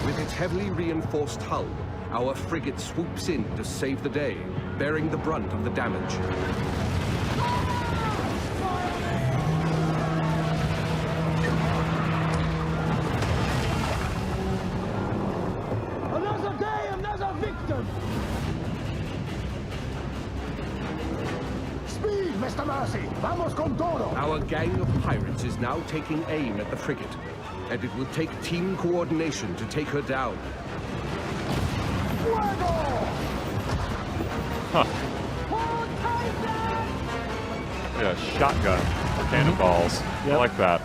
With its heavily reinforced hull, our frigate swoops in to save the day, bearing the brunt of the damage. Another day, another victim! Speed, Mr. Mercy! Vamos con todo! Our gang of pirates is now taking aim at the frigate, and it will take team coordination to take her down. Huh. Yeah, shotgun or cannonballs. I like that.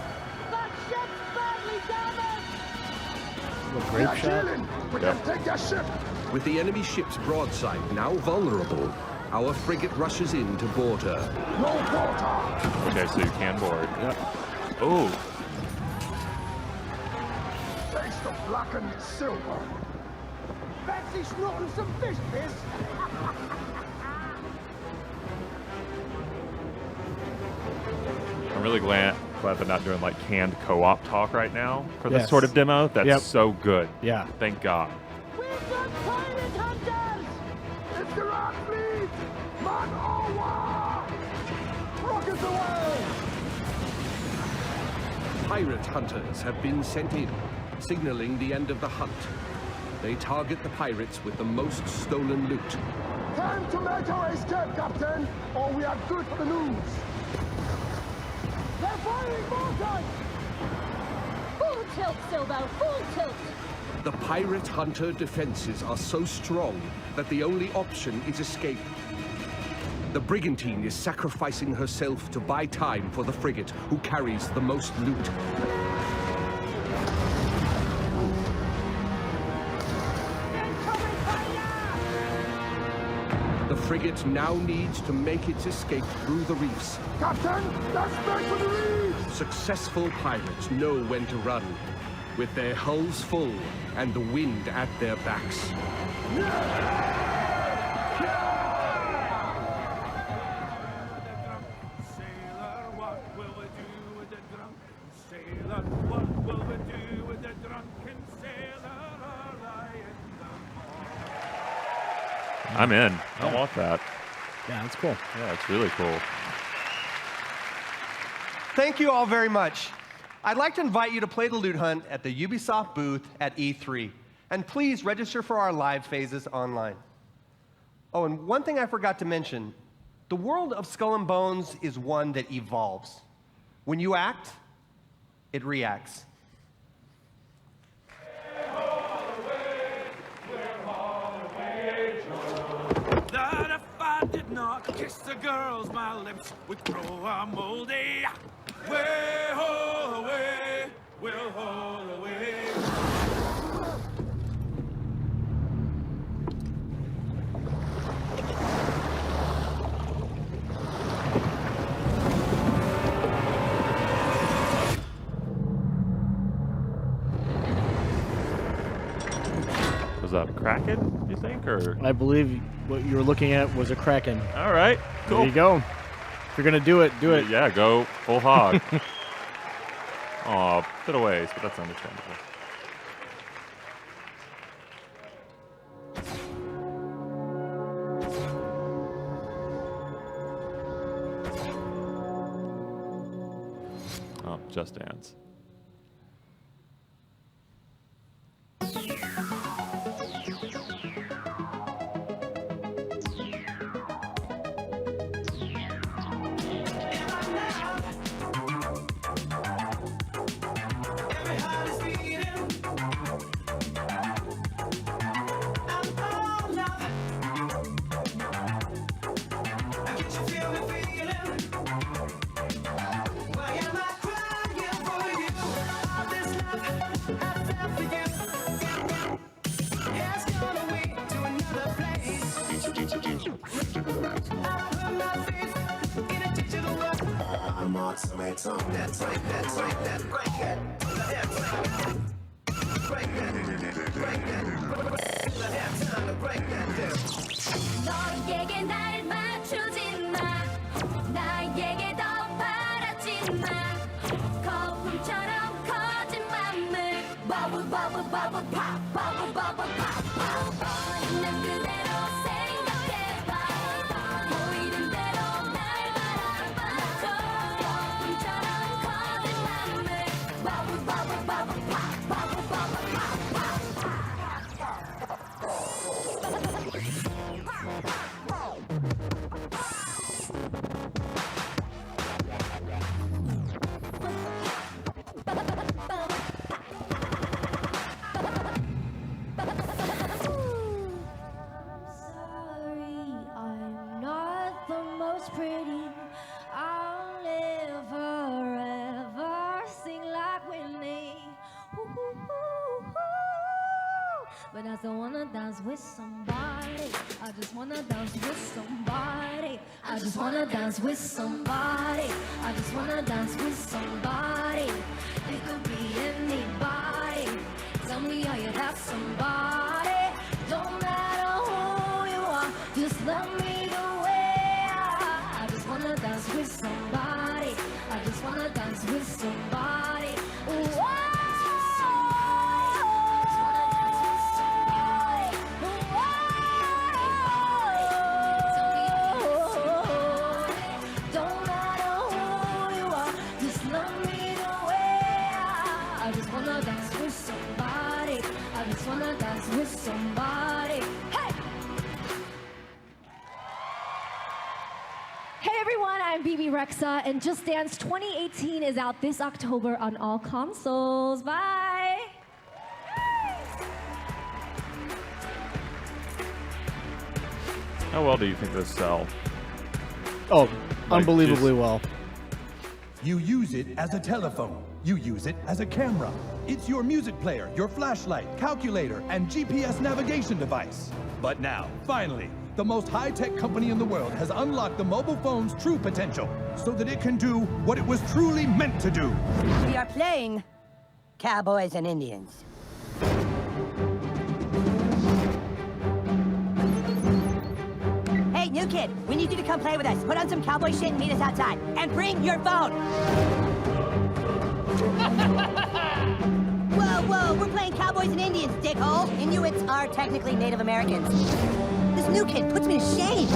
Grape shot. We can take their ship. With the enemy ship's broadside now vulnerable, our frigate rushes in to board her. No water. Okay, so you can board. Yep. Oh. Taste of blackened silver. Fancy snorting some fish, miss? I'm really glad they're not doing like canned co-op talk right now for this sort of demo. That's so good. Yeah. Thank God. We've got pirate hunters! It's the Rock Fleet! Man au war! Rockets away! Pirate hunters have been sent in, signaling the end of the hunt. They target the pirates with the most stolen loot. Time to make our escape, Captain, or we are good for the news. They're firing mortars! Full tilt, Silbo, full tilt! The pirate hunter defenses are so strong that the only option is escape. The brigantine is sacrificing herself to buy time for the frigate, who carries the most loot. The frigate now needs to make its escape through the reefs. Captain, let's make for the reefs! Successful pirates know when to run, with their hulls full and the wind at their backs. I'm in. I want that. Yeah, that's cool. Yeah, it's really cool. Thank you all very much. I'd like to invite you to play the Loot Hunt at the Ubisoft booth at E3. And please register for our live phases online. Oh, and one thing I forgot to mention. The world of Skull and Bones is one that evolves. When you act, it reacts. That if I did not kiss the girls, my lips would grow a moldy. Way, ho, away, we'll haul away. Was that a Kraken, you think? Or I believe what you were looking at was a Kraken. all right, cool. There you go. If you're going to do it, do it. Yeah, go full hog. Aw, bit of ways, but that's understandable. Oh, Just Dance. 너에게 날 맞추지 마. 나에게 더 바라지 마. 거품처럼 커진 맘을 버블 버블 버블 팝 버블 버블 팝. 있는 그대로 생각해봐. 보이는 대로 날 바라봐줘. 거품처럼 커진 맘을 버블 버블 버블 팝 버블 버블 팝. Pretty, I'll live forever, sing like Whitney. But I still wanna dance with somebody. I just wanna dance with somebody. I just wanna dance with somebody. I just wanna dance with somebody. It could be anybody. Tell me, are you that somebody? Don't matter who you are, just let me the way. I just wanna dance with somebody. I just wanna dance with somebody. Ooh, don't matter who you are, just let me the way. I just wanna dance with somebody. I just wanna dance with somebody. Hey! Hey everyone, I'm BB Rexa, and Just Dance 2018 is out this October on all consoles. Bye! How well do you think this sell? Oh, Like, unbelievably well. You use it as a telephone. You use it as a camera. It's your music player, your flashlight, calculator, and GPS navigation device. But now, finally, the most high-tech company in the world has unlocked the mobile phone's true potential so that it can do what it was truly meant to do. We are playing Cowboys and Indians. Hey, new kid, we need you to come play with us. Put on some cowboy shit and meet us outside. And bring your phone! Whoa, whoa, we're playing Cowboys and Indians, dickhole. Inuits are technically Native Americans. This new kid puts me to shame.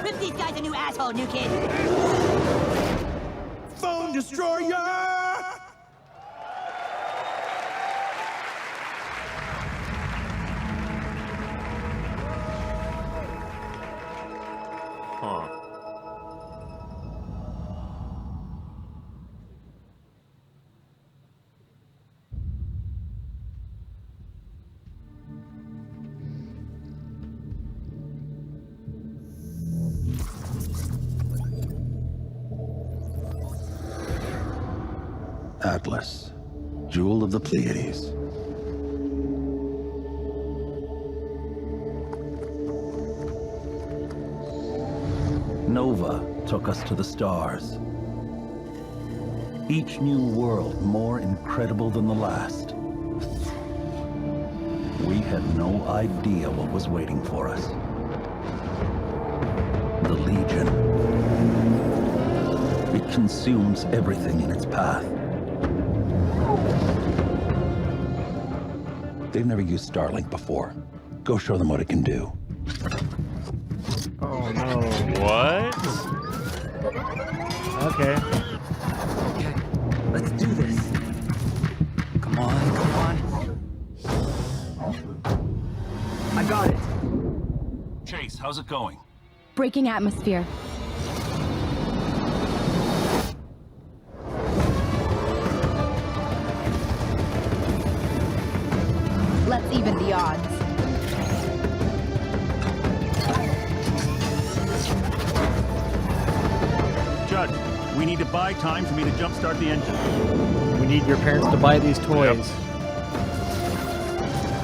Rip these guys a new asshole, new kid. Phone destroyer! Huh. Atlas, jewel of the Pleiades. Nova took us to the stars. Each new world more incredible than the last. We had no idea what was waiting for us. The Legion. It consumes everything in its path. They've never used Starlink before. Go show them what it can do. Oh no. What? Okay. Okay, let's do this. Come on, come on. I got it. Chase, how's it going? Breaking atmosphere. Let's even the odds. Judge, we need to buy time for me to jumpstart the engine. We need your parents to buy these toys.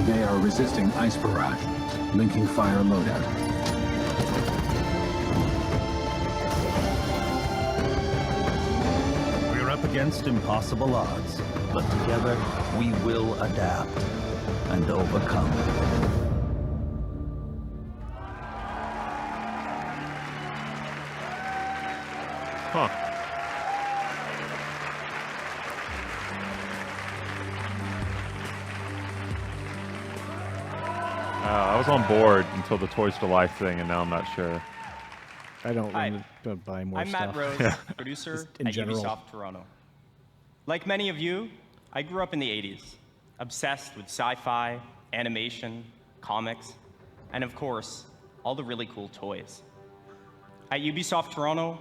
They are resisting ice barrage. Linking fire loadout. We're up against impossible odds, but together we will adapt and overcome. Huh. I was on board until the Toys to Life thing, and now I'm not sure. I don't want to buy more I'm stuff. Matt Rose, producer in at general. Ubisoft Toronto. Like many of you, I grew up in the 80s, obsessed with sci-fi, animation, comics, and of course, all the really cool toys. At Ubisoft Toronto,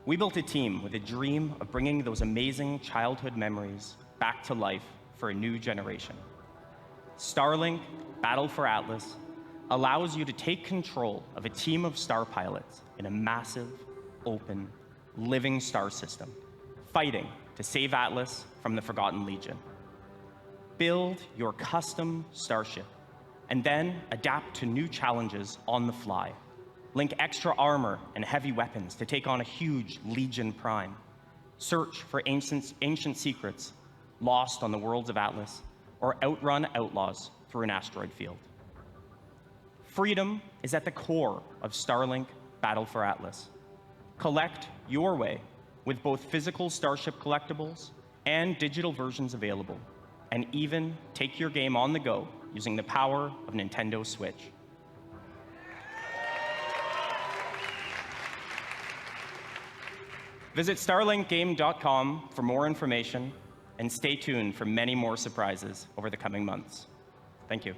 we built a team with a dream of bringing those amazing childhood memories back to life for a new generation. Starlink Battle for Atlas allows you to take control of a team of star pilots in a massive, open, living star system, fighting to save Atlas from the Forgotten Legion. Build your custom starship, and then adapt to new challenges on the fly. Link extra armor and heavy weapons to take on a huge Legion Prime. Search for ancient secrets lost on the worlds of Atlas, or outrun outlaws through an asteroid field. Freedom is at the core of Starlink Battle for Atlas. Collect your way with both physical Starship collectibles and digital versions available, and even take your game on the go using the power of Nintendo Switch. Visit starlinkgame.com for more information, and stay tuned for many more surprises over the coming months. Thank you.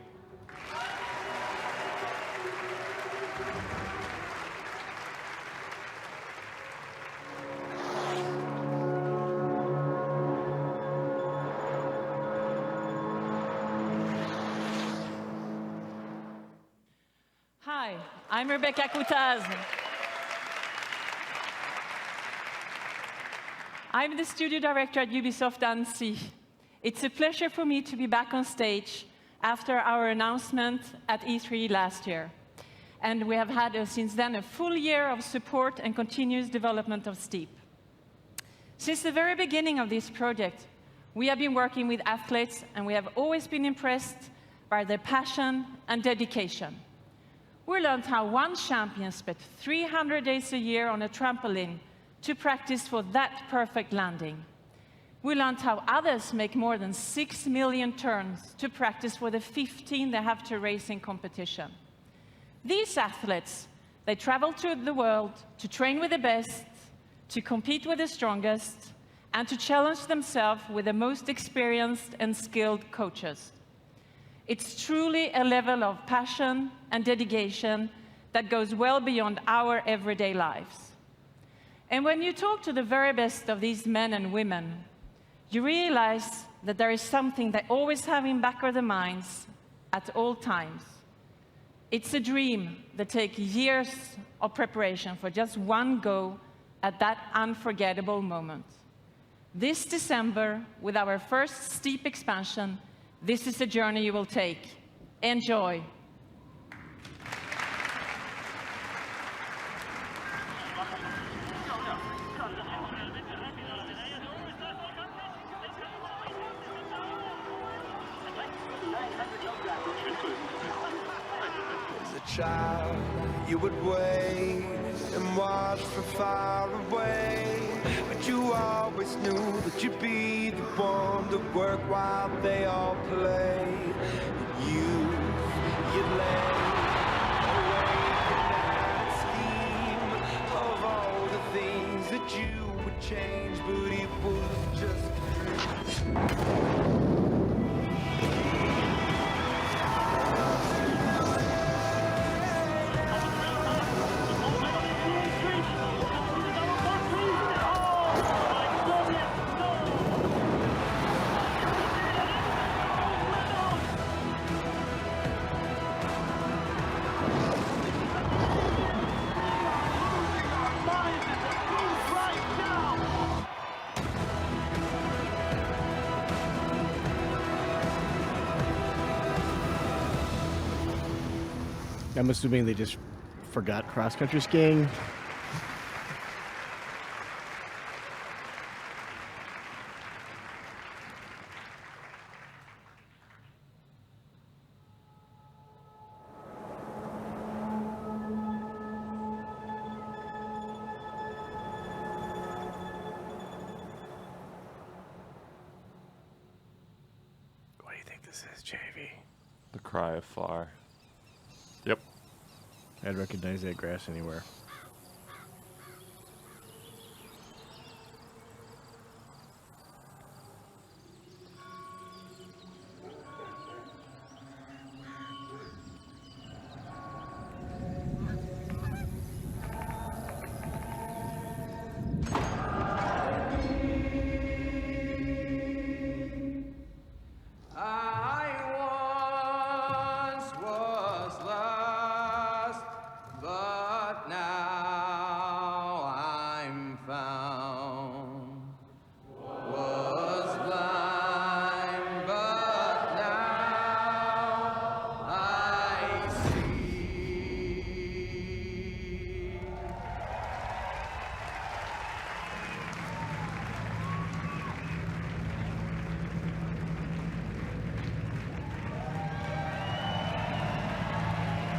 Hi, I'm Rebecca Coutaz. I'm the studio director at Ubisoft Annecy. It's a pleasure for me to be back on stage after our announcement at E3 last year. And we have had, since then, a full year of support and continuous development of Steep. Since the very beginning of this project, we have been working with athletes, and we have always been impressed by their passion and dedication. We learned how one champion spent 300 days a year on a trampoline to practice for that perfect landing. We learned how others make more than 6 million turns to practice for the 15 they have to race in competition. These athletes, they travel to the world to train with the best, to compete with the strongest, and to challenge themselves with the most experienced and skilled coaches. It's truly a level of passion and dedication that goes well beyond our everyday lives. And when you talk to the very best of these men and women, you realize that there is something they always have in back of their minds at all times. It's a dream that takes years of preparation for just one go at that unforgettable moment. This December, with our first steep expansion, this is a journey you will take. Enjoy. As a child, you would wait and watch from far away, but you always knew that you'd be the one to work while they all play. And you'd lay awake in that scheme of all the things that you would change, but it was just a dream. I'm assuming they just forgot cross-country skiing. What do you think this is, Javy? The cry of far. Yep. I'd recognize that grass anywhere.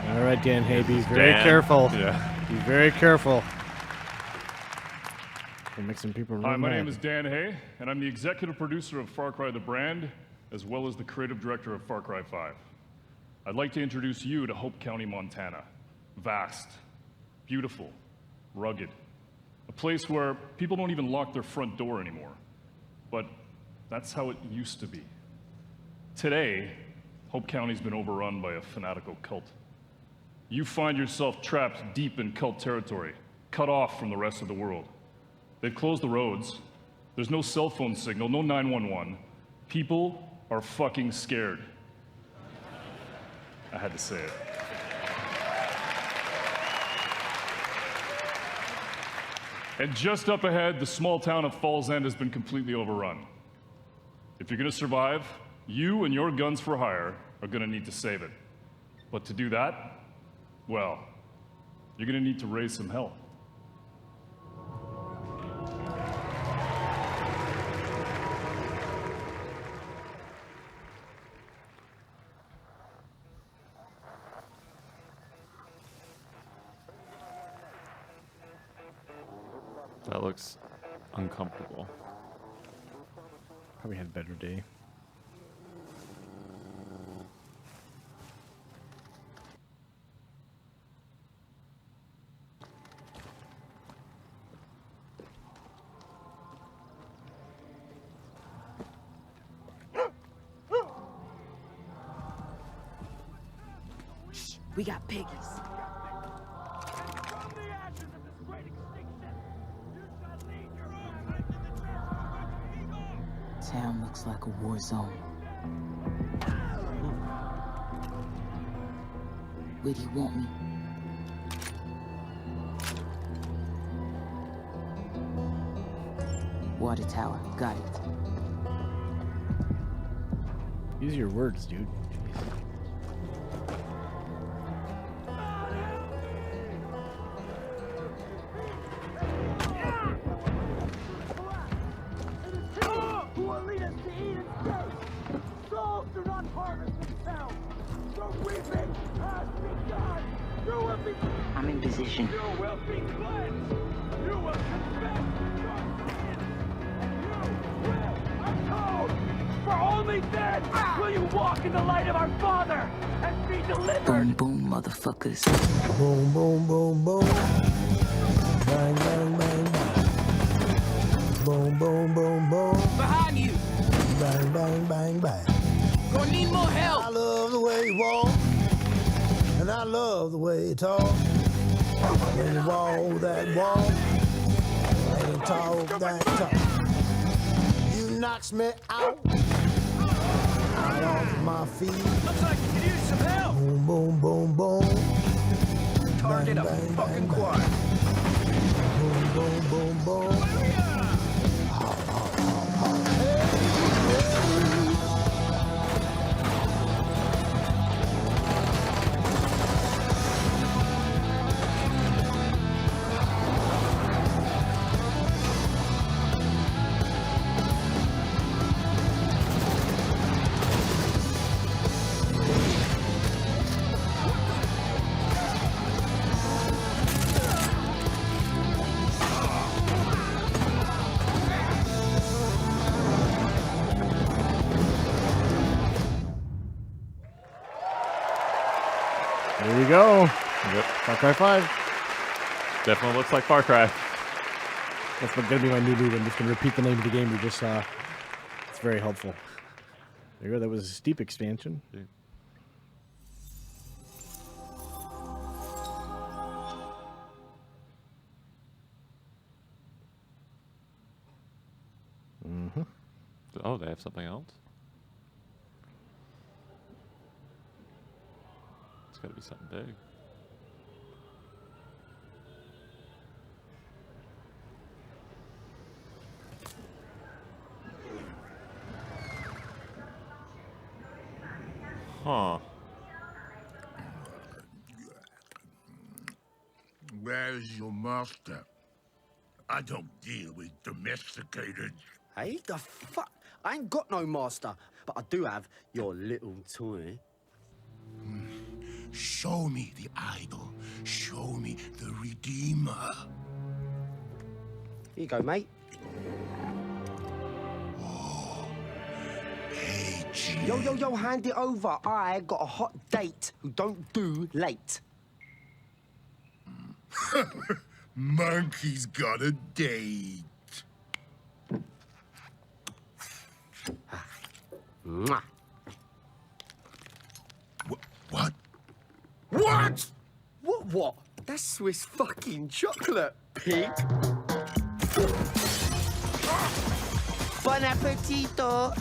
All right, Dan. Hey, be very careful. Yeah. Be very careful. We'll make some people Hi, my mad. name is Dan Hay, and I'm the executive producer of Far Cry the brand, as well as the creative director of Far Cry 5. I'd like to introduce you to Hope County, Montana. Vast, beautiful, rugged. A place where people don't even lock their front door anymore. But that's how it used to be. Today, Hope County's been overrun by a fanatical cult. You find yourself trapped deep in cult territory, cut off from the rest of the world. They've closed the roads. There's no cell phone signal, no 911. People are fucking scared. I had to say it. And just up ahead, the small town of Falls End has been completely overrun. If you're gonna survive, you and your guns for hire are gonna need to save it. But to do that, well, you're gonna need to raise some hell. That looks uncomfortable. Probably had a better day. We got piggies. Town looks like a war zone. Where do you want me? Water tower. Got it. Use your words, dude. Who will lead us to Eden's gate? Souls do not harvest themselves. The weeping has begun. You will be. I'm in position. You will be cleansed. You will confess your sins, and you will atone. For only then will you walk in the light of our Father and be delivered. Boom, boom, motherfuckers. Boom, boom, boom, boom. Bang, bang, bang, bang. Boom, boom, boom, boom. Behind you. Bang, bang, bang, bang. Gonna need more help. I love the way you walk, and I love the way you talk. When you walk that walk, and you talk that talk. You knocks me out off my feet. Looks like you could use some help. Boom, boom, boom, boom. Target bang, a bang, fucking bang, quad. Boom, boom, boom, boom. There you go. Yep. Far Cry 5. Definitely looks like Far Cry. That's going to be my new move. I'm just going to repeat the name of the game we just saw. It's very helpful. There you go. That was a steep expansion. Yeah. Mm-hmm. Oh, they have something else? It's got to be something big. Huh. Where's your master? I don't deal with domesticated. Hey, the fuck? I ain't got no master, but I do have your little toy. Show me the idol. Show me the Redeemer. Here you go, mate. Yo, yo, yo, hand it over. I got a hot date who don't do late. Monkey's got a date. Mwah. What? What? What? That's Swiss fucking chocolate, pig. Bon appetito.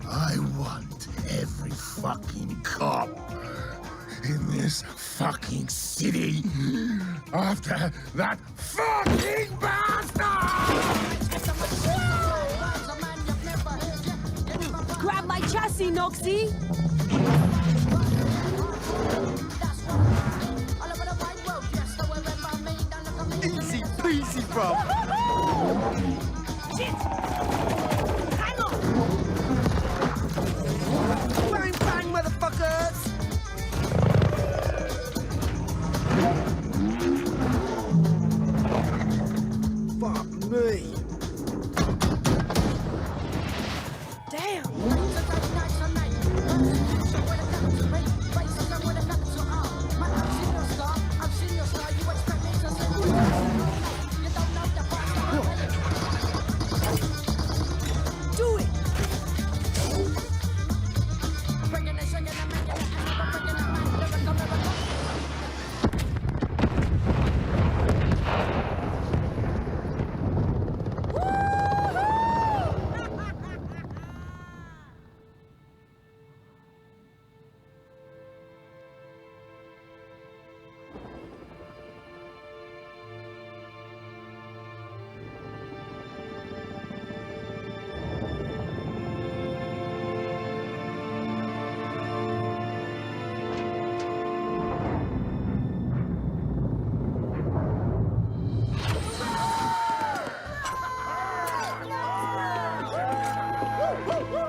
I want every fucking cop in this fucking city after that fucking bastard! Grab my chassis, Noxie! Easy peasy, bro. Shit! Hang on! Bang, bang, motherfuckers! Fuck me. Damn!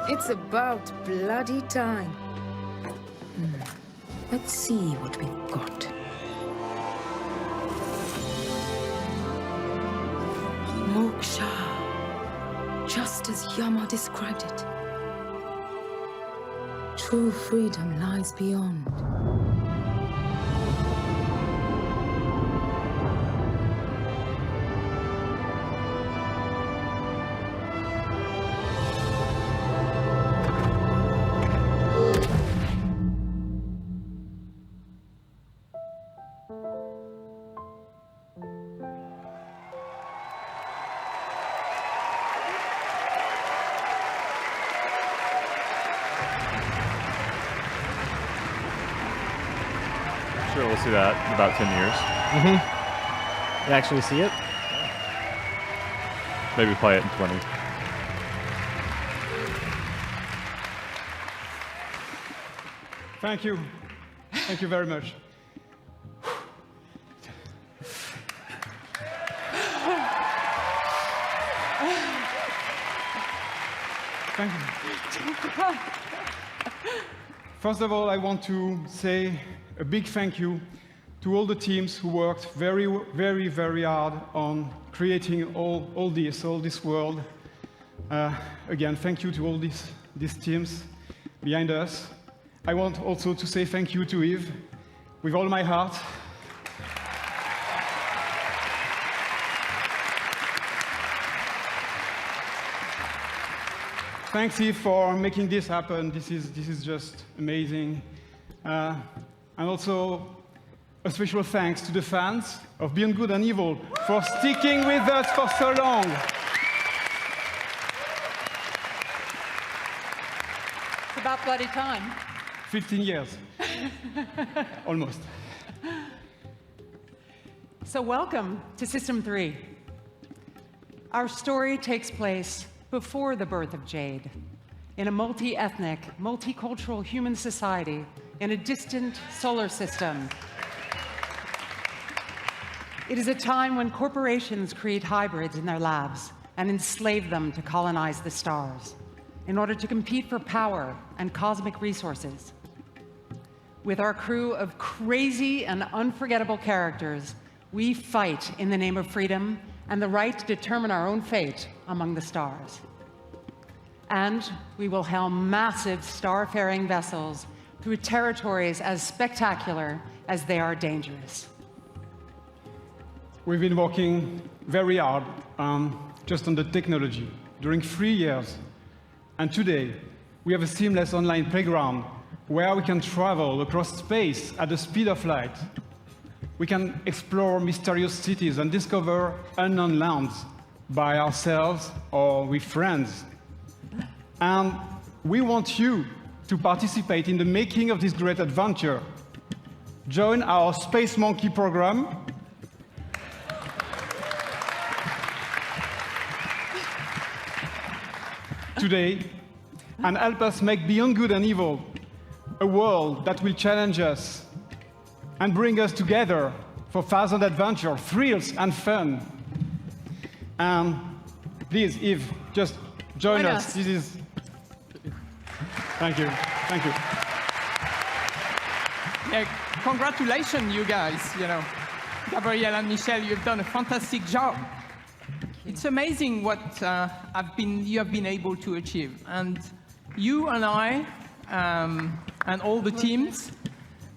It's about bloody time. Let's see what we've got. Moksha. Just as Yama described it. True freedom lies beyond. Sure, we'll see that in about 10 years. You actually see it? Maybe play it in 20. Thank you. Thank you very much. Thank you. First of all, I want to say a big thank you to all the teams who worked very, very, very hard on creating all this world. Again, thank you to all these teams behind us. I want also to say thank you to Yves, with all my heart. Thanks, Yves, for making this happen. This is just amazing. And also, a special thanks to the fans of Beyond Good and Evil for sticking with us for so long. It's about bloody time. 15 years. Almost. So welcome to System 3. Our story takes place before the birth of Jade, in a multi-ethnic, multicultural human society in a distant solar system. It is a time when corporations create hybrids in their labs and enslave them to colonize the stars in order to compete for power and cosmic resources. With our crew of crazy and unforgettable characters, we fight in the name of freedom and the right to determine our own fate among the stars. And we will helm massive star-faring vessels through territories as spectacular as they are dangerous. We've been working very hard just on the technology during 3 years. And today, we have a seamless online playground where we can travel across space at the speed of light. We can explore mysterious cities and discover unknown lands by ourselves or with friends. And we want you to participate in the making of this great adventure. Join our Space Monkey program. Today, and help us make Beyond Good and Evil a world that will challenge us and bring us together for thousand adventure, thrills, and fun. And please, Yves, just join us. This is. Thank you. Thank you. Yeah, congratulations, you guys. You know, Gabrielle and Michelle, you've done a fantastic job. It's amazing what you have been able to achieve. And you and I and all the teams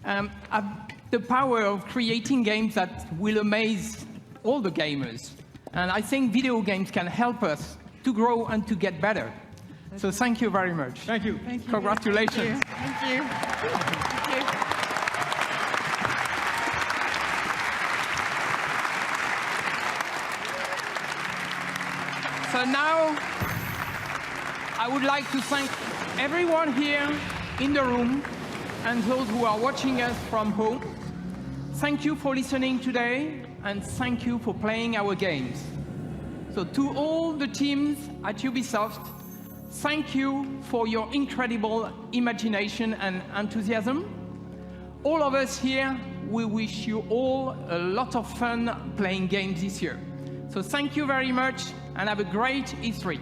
have the power of creating games that will amaze all the gamers. And I think video games can help us to grow and to get better. So thank you very much. Thank you. Thank you. Congratulations. Thank you. Thank you. So now, I would like to thank everyone here in the room and those who are watching us from home. Thank you for listening today, and thank you for playing our games. So to all the teams at Ubisoft, thank you for your incredible imagination and enthusiasm. All of us here, we wish you all a lot of fun playing games this year. So thank you very much, and have a great E3.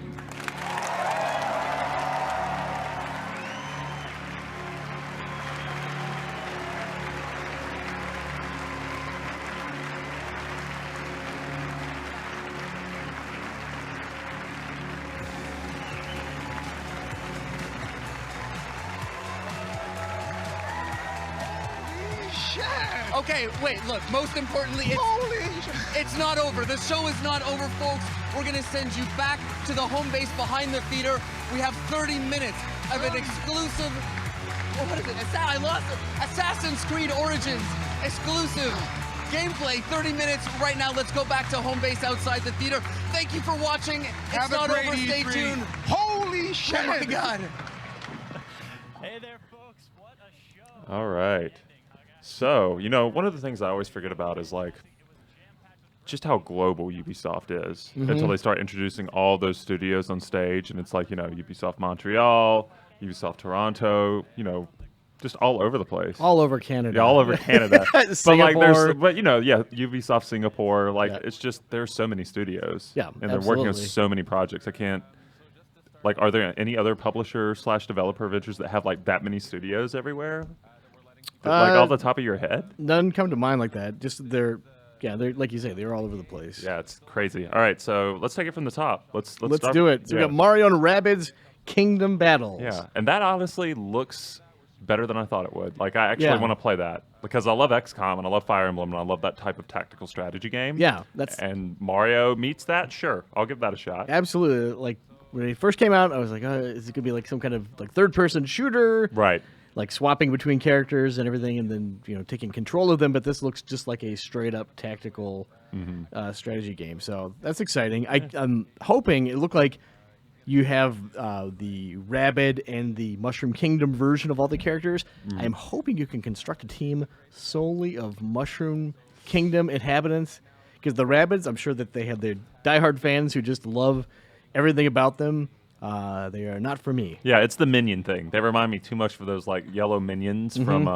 Okay, wait, look, most importantly, it's not over. The show is not over, folks. We're gonna send you back to the home base behind the theater. We have 30 minutes of an exclusive, what is it? I lost it. Assassin's Creed Origins exclusive gameplay. 30 minutes right now. Let's go back to home base outside the theater. Thank you for watching. It's not over. Stay tuned. Holy shit! Oh my God. Hey there, folks. What a show. All right. So, you know, one of the things I always forget about is like just how global Ubisoft is until they start introducing all those studios on stage, and it's like, you know, Ubisoft Montreal, Ubisoft Toronto, you know, just all over the place. All over Canada. Yeah, all over Canada. But like but you know, yeah, Ubisoft Singapore, like it's just there's so many studios. Yeah, and they're working on so many projects. I can't like, are there any other publisher/developer ventures that have like that many studios everywhere? Like off the top of your head? None come to mind like that. Just they're like you say, they're all over the place. Yeah, it's crazy. All right, so let's take it from the top. Let's start do it. So we got Mario and Rabbids Kingdom Battles. Yeah, and that honestly looks better than I thought it would. Like, I actually want to play that because I love XCOM and I love Fire Emblem and I love that type of tactical strategy game. Yeah, and Mario meets that. Sure, I'll give that a shot. Absolutely. Like when it first came out, I was like, oh, is it gonna be like some kind of like third-person shooter? Right. Like swapping between characters and everything, and then taking control of them. But this looks just like a straight-up tactical strategy game. So that's exciting. I'm hoping it looked like you have the Rabbid and the Mushroom Kingdom version of all the characters. I'm hoping you can construct a team solely of Mushroom Kingdom inhabitants, because the Rabbids, I'm sure that they have their diehard fans who just love everything about them. They are not for me. Yeah, it's the minion thing. They remind me too much of those like yellow minions from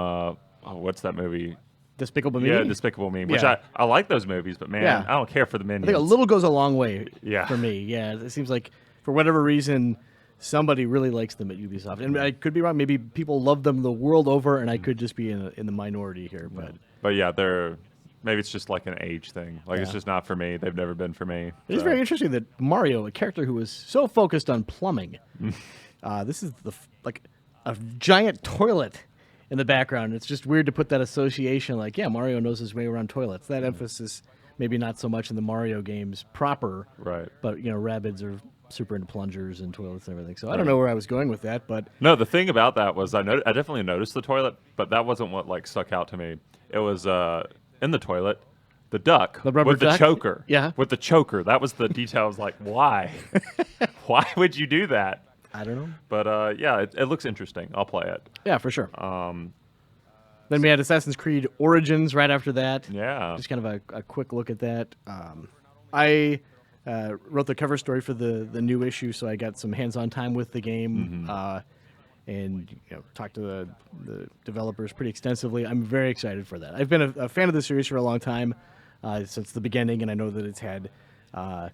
what's that movie? Despicable Me? Yeah, Despicable Me. Which I like those movies, but man, I don't care for the minions. I think a little goes a long way Yeah. for me. Yeah, it seems like for whatever reason, somebody really likes them at Ubisoft. And I could be wrong. Maybe people love them the world over, and I could just be in the minority here. But yeah, maybe it's just like an age thing. Like it's just not for me. They've never been for me. It is very interesting that Mario, a character who was so focused on plumbing, this is like a giant toilet in the background. It's just weird to put that association. Like, yeah, Mario knows his way around toilets. That emphasis maybe not so much in the Mario games proper. Right. But Rabbids are super into plungers and toilets and everything. So I don't know where I was going with that, but no, the thing about that was I definitely noticed the toilet, but that wasn't what like stuck out to me. It was in the toilet, the duck the rubber with duck? the choker. Yeah. With the choker. That was the detail. I was like, why? Why would you do that? I don't know. But yeah, it looks interesting. I'll play it. Yeah, for sure. Then we had Assassin's Creed Origins right after that. Yeah. Just kind of a quick look at that. I wrote the cover story for the new issue, so I got some hands-on time with the game. And talked to the developers pretty extensively. I'm very excited for that. I've been a fan of the series for a long time, since the beginning, and I know that it's had kind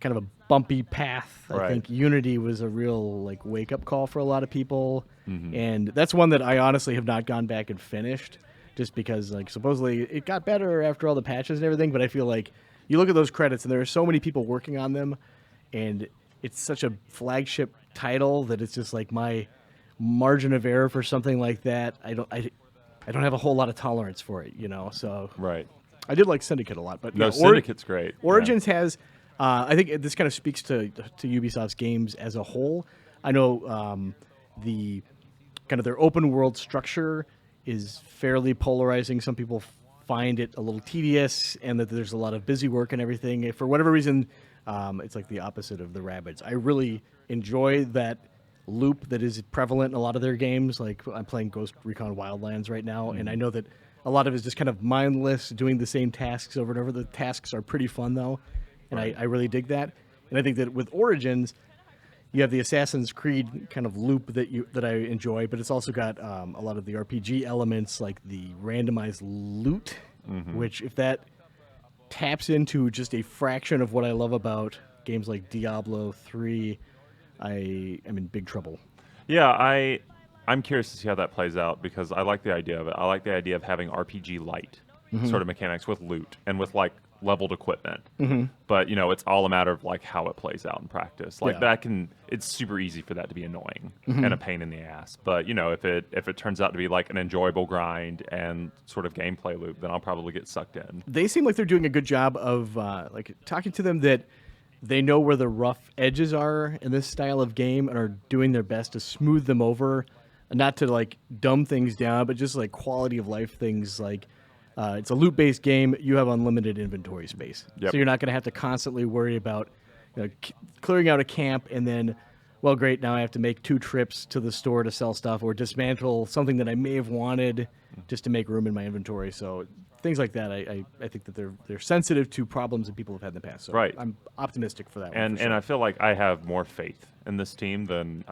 of a bumpy path. Right. I think Unity was a real like wake-up call for a lot of people, and that's one that I honestly have not gone back and finished, just because like supposedly it got better after all the patches and everything. But I feel like you look at those credits, and there are so many people working on them, and it's such a flagship title that it's just like my margin of error for something like that. I don't have a whole lot of tolerance for it, So right. I did like Syndicate a lot, but no, Syndicate's great. Origins has, I think this kind of speaks to Ubisoft's games as a whole. I know the kind of their open world structure is fairly polarizing. Some people find it a little tedious, and that there's a lot of busy work and everything. For whatever reason, it's like the opposite of the Rabbids. I really enjoy that loop that is prevalent in a lot of their games. Like I'm playing Ghost Recon Wildlands right now, and I know that a lot of it is just kind of mindless, doing the same tasks over and over. The tasks are pretty fun though, and I really dig that. And I think that with Origins, you have the Assassin's Creed kind of loop that I enjoy, but it's also got a lot of the RPG elements, like the randomized loot, which if that taps into just a fraction of what I love about games like Diablo 3, I am in big trouble. Yeah, I'm curious to see how that plays out, because I like the idea of it. I like the idea of having RPG light sort of mechanics with loot and with like leveled equipment. Mhm. But you know, it's all a matter of like how it plays out in practice. Like Yeah. it's super easy for that to be annoying Mhm. and a pain in the ass. But you know, if it turns out to be like an enjoyable grind and sort of gameplay loop, then I'll probably get sucked in. They seem like they're doing a good job of like talking to them that they know where the rough edges are in this style of game and are doing their best to smooth them over, and not to like dumb things down, but just like quality of life things. Like it's a loot-based game. You have unlimited inventory space, Yep. so you're not going to have to constantly worry about clearing out a camp and then, well, great, now I have to make 2 trips to the store to sell stuff or dismantle something that I may have wanted just to make room in my inventory. So things like that, I think that they're sensitive to problems that people have had in the past. So Right. I'm optimistic for that one. And for sure. I feel like I have more faith in this team than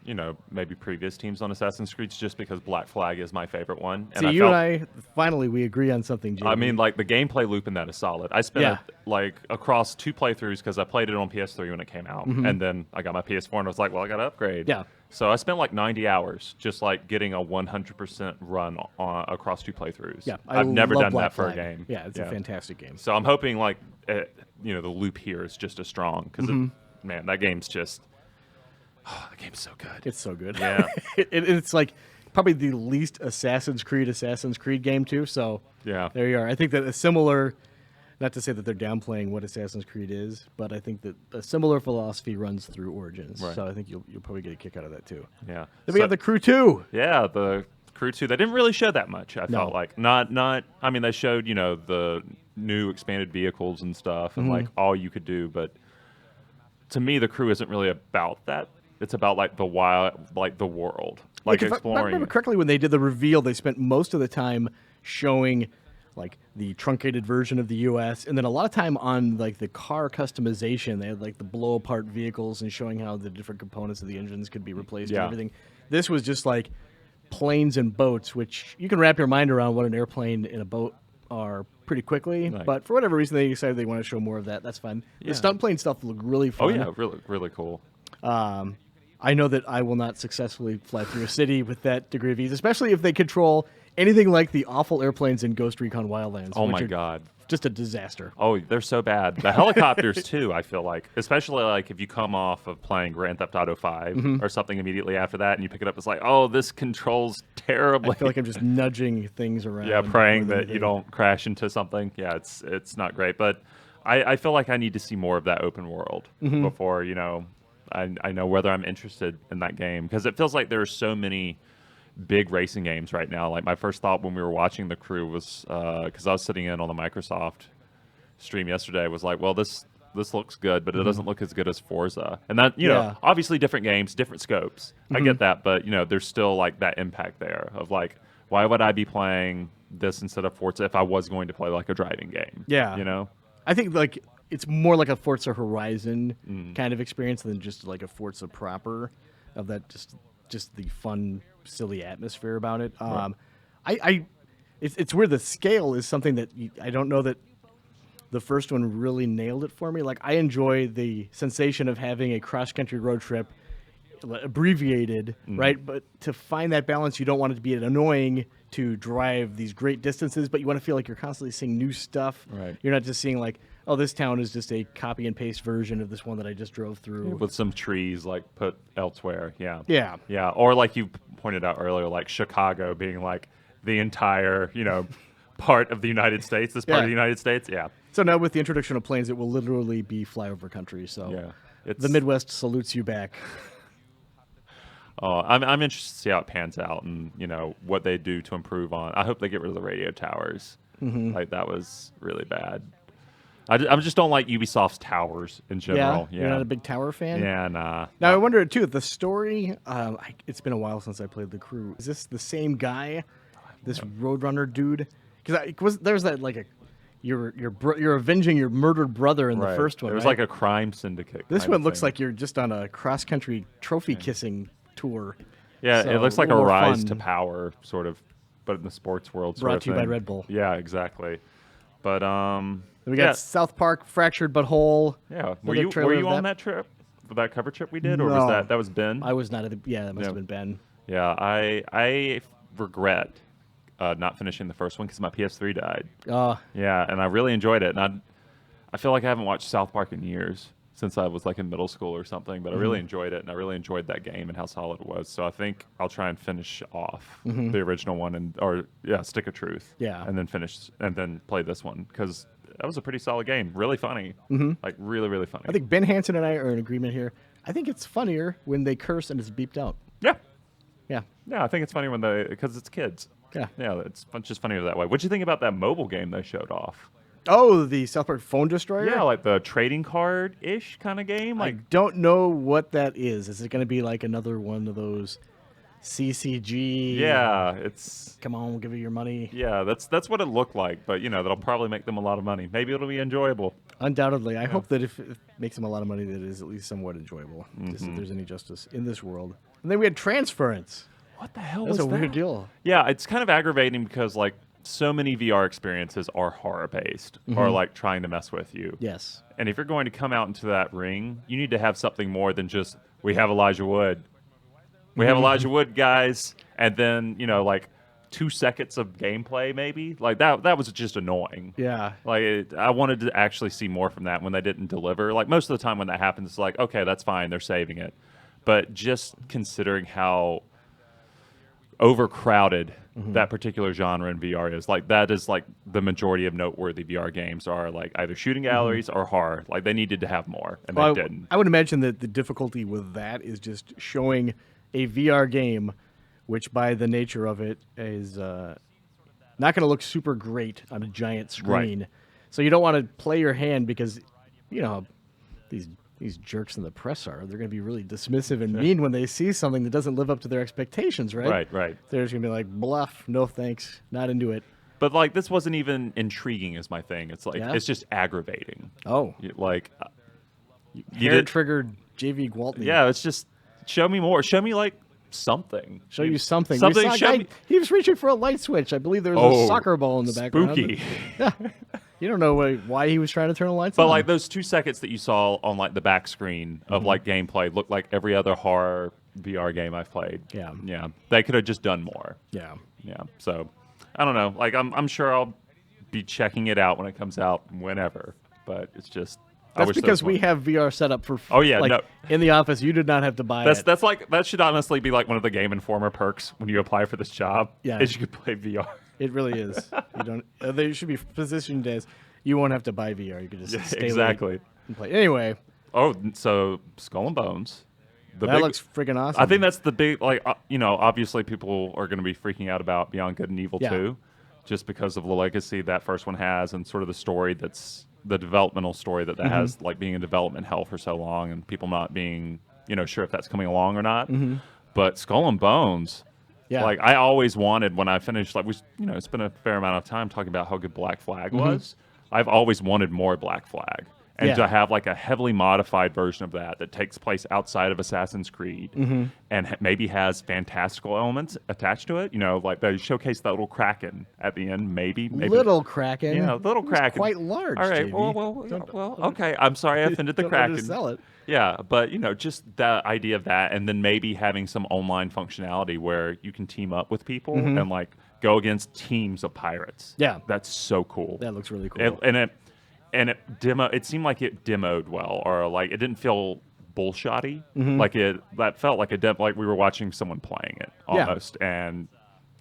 you know, maybe previous teams on Assassin's Creed, just because Black Flag is my favorite one. See, you and I, finally, we agree on something, Jamie. I mean, like the gameplay loop in that is solid. I spent Yeah. it like across 2 playthroughs because I played it on PS3 when it came out, Mhm. and then I got my PS4 and I was like, well, I got to upgrade. Yeah. So I spent like 90 hours just like getting a 100% run across 2 playthroughs. Yeah, I've never love done Black that for a Flag. game. Yeah, it's a fantastic game. So I'm hoping like you know, the loop here is just as strong because Mhm. man, that game's just the game's so good. It's so good. Yeah. It's like probably the least Assassin's Creed game too. So Yeah. there you are. I think that a similar, not to say that they're downplaying what Assassin's Creed is, but I think that a similar philosophy runs through Origins. Right. So I think you'll probably get a kick out of that too. Yeah. Then we have the Crew 2. Yeah, the Crew 2. They didn't really show that much, I No. felt like. Not I mean, they showed, you know, the new expanded vehicles and stuff and Mhm. like all you could do, but to me the Crew isn't really about that. It's about like the wild, like the world. Like If I exploring. remember correctly, when they did the reveal, they spent most of the time showing like the truncated version of the U.S. and then a lot of time on like the car customization. They had like the blow apart vehicles and showing how the different components of the engines could be replaced Yeah. and everything. This was just like planes and boats, which you can wrap your mind around what an airplane and a boat are pretty quickly. Right. But for whatever reason, they decided they want to show more of that. That's fine. Yeah. The stunt plane stuff looked really Oh fun. yeah, really really cool. I know that I will not successfully fly through a city with that degree of ease, especially if they control anything like the awful airplanes in Ghost Recon Wildlands. Oh which my are God. Just a disaster. Oh, they're so bad. The helicopters too, I feel like. Especially like if you come off of playing Grand Theft Auto 5 Mhm. or something immediately after that and you pick it up, it's like, oh, this controls terribly. I feel like I'm just nudging things around. Yeah, praying more than that you don't crash into something. Yeah, it's not great. But I feel like I need to see more of that open world Mhm. before, you know, I know whether I'm interested in that game. Because it feels like there are so many big racing games right now. Like my first thought when we were watching the Crew was, because I was sitting in on the Microsoft stream yesterday, was like, well, this looks good, but it Mhm. doesn't look as good as Forza. And that, you know, Yeah. obviously different games, different scopes. I Mhm. get that, but, you know, there's still like that impact there of like, why would I be playing this instead of Forza if I was going to play like a driving game? Yeah. You know? I think like it's more like a Forza Horizon Mm. kind of experience than just like a Forza proper, of that just the fun, silly atmosphere about it. Right. It's weird. The scale is something that I don't know that the first one really nailed it for me. Like I enjoy the sensation of having a cross country road trip abbreviated, Mm. right? But to find that balance, you don't want it to be annoying to drive these great distances, but you want to feel like you're constantly seeing new stuff. Right. You're not just seeing like, oh, this town is just a copy and paste version of this one that I just drove through. With some trees like put elsewhere. Yeah. Yeah. Yeah. Or like you pointed out earlier, like Chicago being like the entire, you know, part of the United States, this part Yeah. of the United States. Yeah. So now with the introduction of planes, it will literally be flyover country. So Yeah. the Midwest salutes you back. Oh, I'm interested to see how it pans out and, you know, what they do to improve on. I hope they get rid of the radio towers. Mhm. Like, that was really bad. I just don't like Ubisoft's towers in general. You're not a big tower fan? Yeah, nah. Now I wonder too, the story. It's been a while since I played the Crew. Is this the same guy, this Roadrunner dude? Because there's that like you're avenging your murdered brother in the Right. first one. It was right? like a crime syndicate. This kind one of looks thing. like you're just on a cross country trophy kissing tour. Yeah, So, it looks like a little more rise fun. to power, sort of, but in the sports world. Sort Brought of to you by thing. Red Bull. Yeah, exactly. But We got South Park, Fractured But Whole. Yeah, Another were trailer you of on that trip? For that cover trip we did, or was No. that was Ben? I was not. Yeah, that must have been Ben. Yeah, I regret not finishing the first one because my PS3 died. Oh. Yeah, and I really enjoyed it. And I feel like I haven't watched South Park in years, since I was like in middle school or something, but I really enjoyed it, and I really enjoyed that game and how solid it was. So I think I'll try and finish off the original one, Stick of Truth. Yeah. And then play this one, because that was a pretty solid game. Really funny. Like, really, really funny. I think Ben Hansen and I are in agreement here. I think it's funnier when they curse and it's beeped out. Yeah. Yeah. Yeah, I think it's funny because it's kids. Yeah. Yeah, it's just funnier that way. What'd you think about that mobile game they showed off? Oh, the South Park Phone Destroyer? Yeah, like the trading card-ish kind of game. I don't know what that is. Is it going to be like another one of those CCG? Yeah, it's... Come on, we'll give you your money. Yeah, that's what it looked like, but, that'll probably make them a lot of money. Maybe it'll be enjoyable. Undoubtedly. I hope that if it makes them a lot of money, that it is at least somewhat enjoyable. Just if there's any justice in this world. And then we had Transference. What the hell was that? That's a weird deal. Yeah, it's kind of aggravating because, like, so many VR experiences are horror-based or, like, trying to mess with you. Yes. And if you're going to come out into that ring, you need to have something more than just, we have Elijah Wood. We have Elijah Wood, guys. And then, like, 2 seconds of gameplay, maybe. Like, that was just annoying. Yeah. Like, I wanted to actually see more from that when they didn't deliver. Like, most of the time when that happens, it's like, okay, that's fine. They're saving it. But just considering how overcrowded that particular genre in VR is, like, that is like the majority of noteworthy VR games are like either shooting galleries or horror. Like, they needed to have more, and they didn't. I would imagine that the difficulty with that is just showing a VR game, which by the nature of it is not going to look super great on a giant screen. Right. So you don't want to play your hand because, these jerks in the press they're going to be really dismissive and mean when they see something that doesn't live up to their expectations, right? Right. They're just going to be like, bluff, no thanks, not into it. But, like, this wasn't even intriguing is my thing. It's like, it's just aggravating. Oh. Hair-triggered Javy Gwaltney. Yeah, it's just, show me more. Show me, like, something. Show you something. Something. He was reaching for a light switch. I believe there was a soccer ball in the background. Spooky. You don't know why he was trying to turn the lights on. But, like, those 2 seconds that you saw on, like, the back screen of, like, gameplay looked like every other horror VR game I've played. Yeah. Yeah. They could have just done more. Yeah. Yeah. So, I don't know. Like, I'm sure I'll be checking it out when it comes out whenever. But it's just... That's because we have VR set up for in the office. You did not have to buy it. That's like, that should honestly be like one of the Game Informer perks when you apply for this job. Yeah. Is you can play VR. It really is. You don't. They should be positioned as you won't have to buy VR. You can just stay exactly and play. Anyway. Oh, so Skull and Bones. That looks freaking awesome. I think that's the big, like, obviously people are going to be freaking out about Beyond Good and Evil 2, just because of the legacy that first one has and sort of the story that's the developmental story that has, like, being in development hell for so long and people not being, sure if that's coming along or not. But Skull and Bones. Yeah. Like, I always wanted, when I finished, like, it's been a fair amount of time talking about how good Black Flag was. I've always wanted more Black Flag. And to have, like, a heavily modified version of that takes place outside of Assassin's Creed and maybe has fantastical elements attached to it. Like, they showcase that little Kraken at the end, maybe. Little Kraken? Yeah, little Kraken. Quite large, All right, JV. well, okay. I'm sorry I offended the Kraken. Sell it. Yeah, but, just the idea of that, and then maybe having some online functionality where you can team up with people and, like, go against teams of pirates. Yeah. That's so cool. That looks really cool. It seemed like it demoed well, or like it didn't feel bullshotty. Like that felt like like we were watching someone playing it almost, and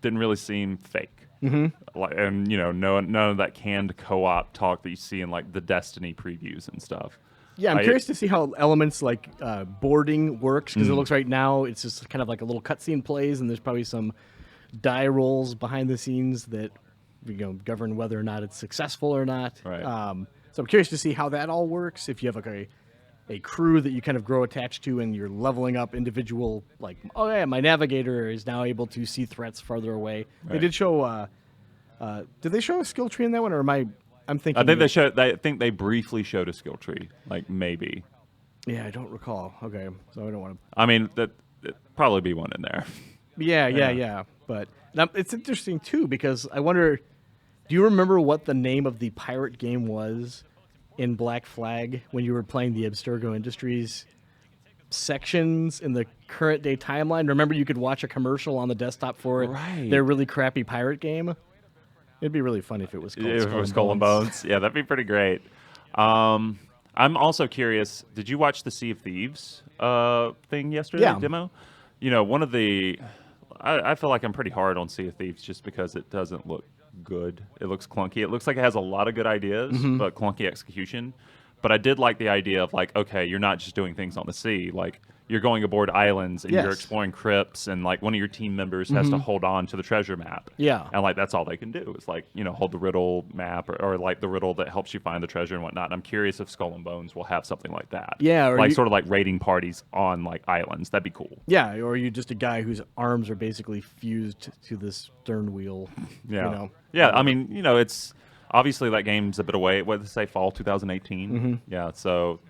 didn't really seem fake. Like, and none of that canned co-op talk that you see in, like, the Destiny previews and stuff. Yeah, I'm curious to see how elements like boarding works, because it looks right now it's just kind of like a little cutscene plays, and there's probably some die rolls behind the scenes that govern whether or not it's successful or not. Right. So I'm curious to see how that all works. If you have like a crew that you kind of grow attached to, and you're leveling up individual, like, oh yeah, my navigator is now able to see threats farther away. Right. They did show. Did they show a skill tree in that one, or am I'm thinking? I think they showed. I think they briefly showed a skill tree, like maybe. Yeah, I don't recall. Okay, so I don't want to. I mean, that'd probably be one in there. Yeah. But it's interesting too, because I wonder. Do you remember what the name of the pirate game was in Black Flag when you were playing the Abstergo Industries sections in the current day timeline. Remember, you could watch a commercial on the desktop for it. Right. Their really crappy pirate game. It'd be really funny if it was called Skull and Bones. Yeah, that'd be pretty great. I'm also curious. Did you watch the Sea of Thieves thing yesterday? Yeah. Demo. You know, one of the. I feel like I'm pretty hard on Sea of Thieves just because it doesn't look good. It looks clunky. It looks like it has a lot of good ideas, but clunky execution. But I did like the idea of like, okay, you're not just doing things on the sea. Like you're going aboard islands and you're exploring crypts, and like one of your team members has to hold on to the treasure map. Yeah. And like that's all they can do is like, you know, hold the riddle map or like the riddle that helps you find the treasure and whatnot. And I'm curious if Skull and Bones will have something like that. Yeah, or like sort of like raiding parties on like islands. That'd be cool. Yeah, or you're just a guy whose arms are basically fused to this stern wheel. Yeah. You know? Yeah, I mean, you know, it's obviously that game's a bit away. What did they say? Fall 2018. Yeah, so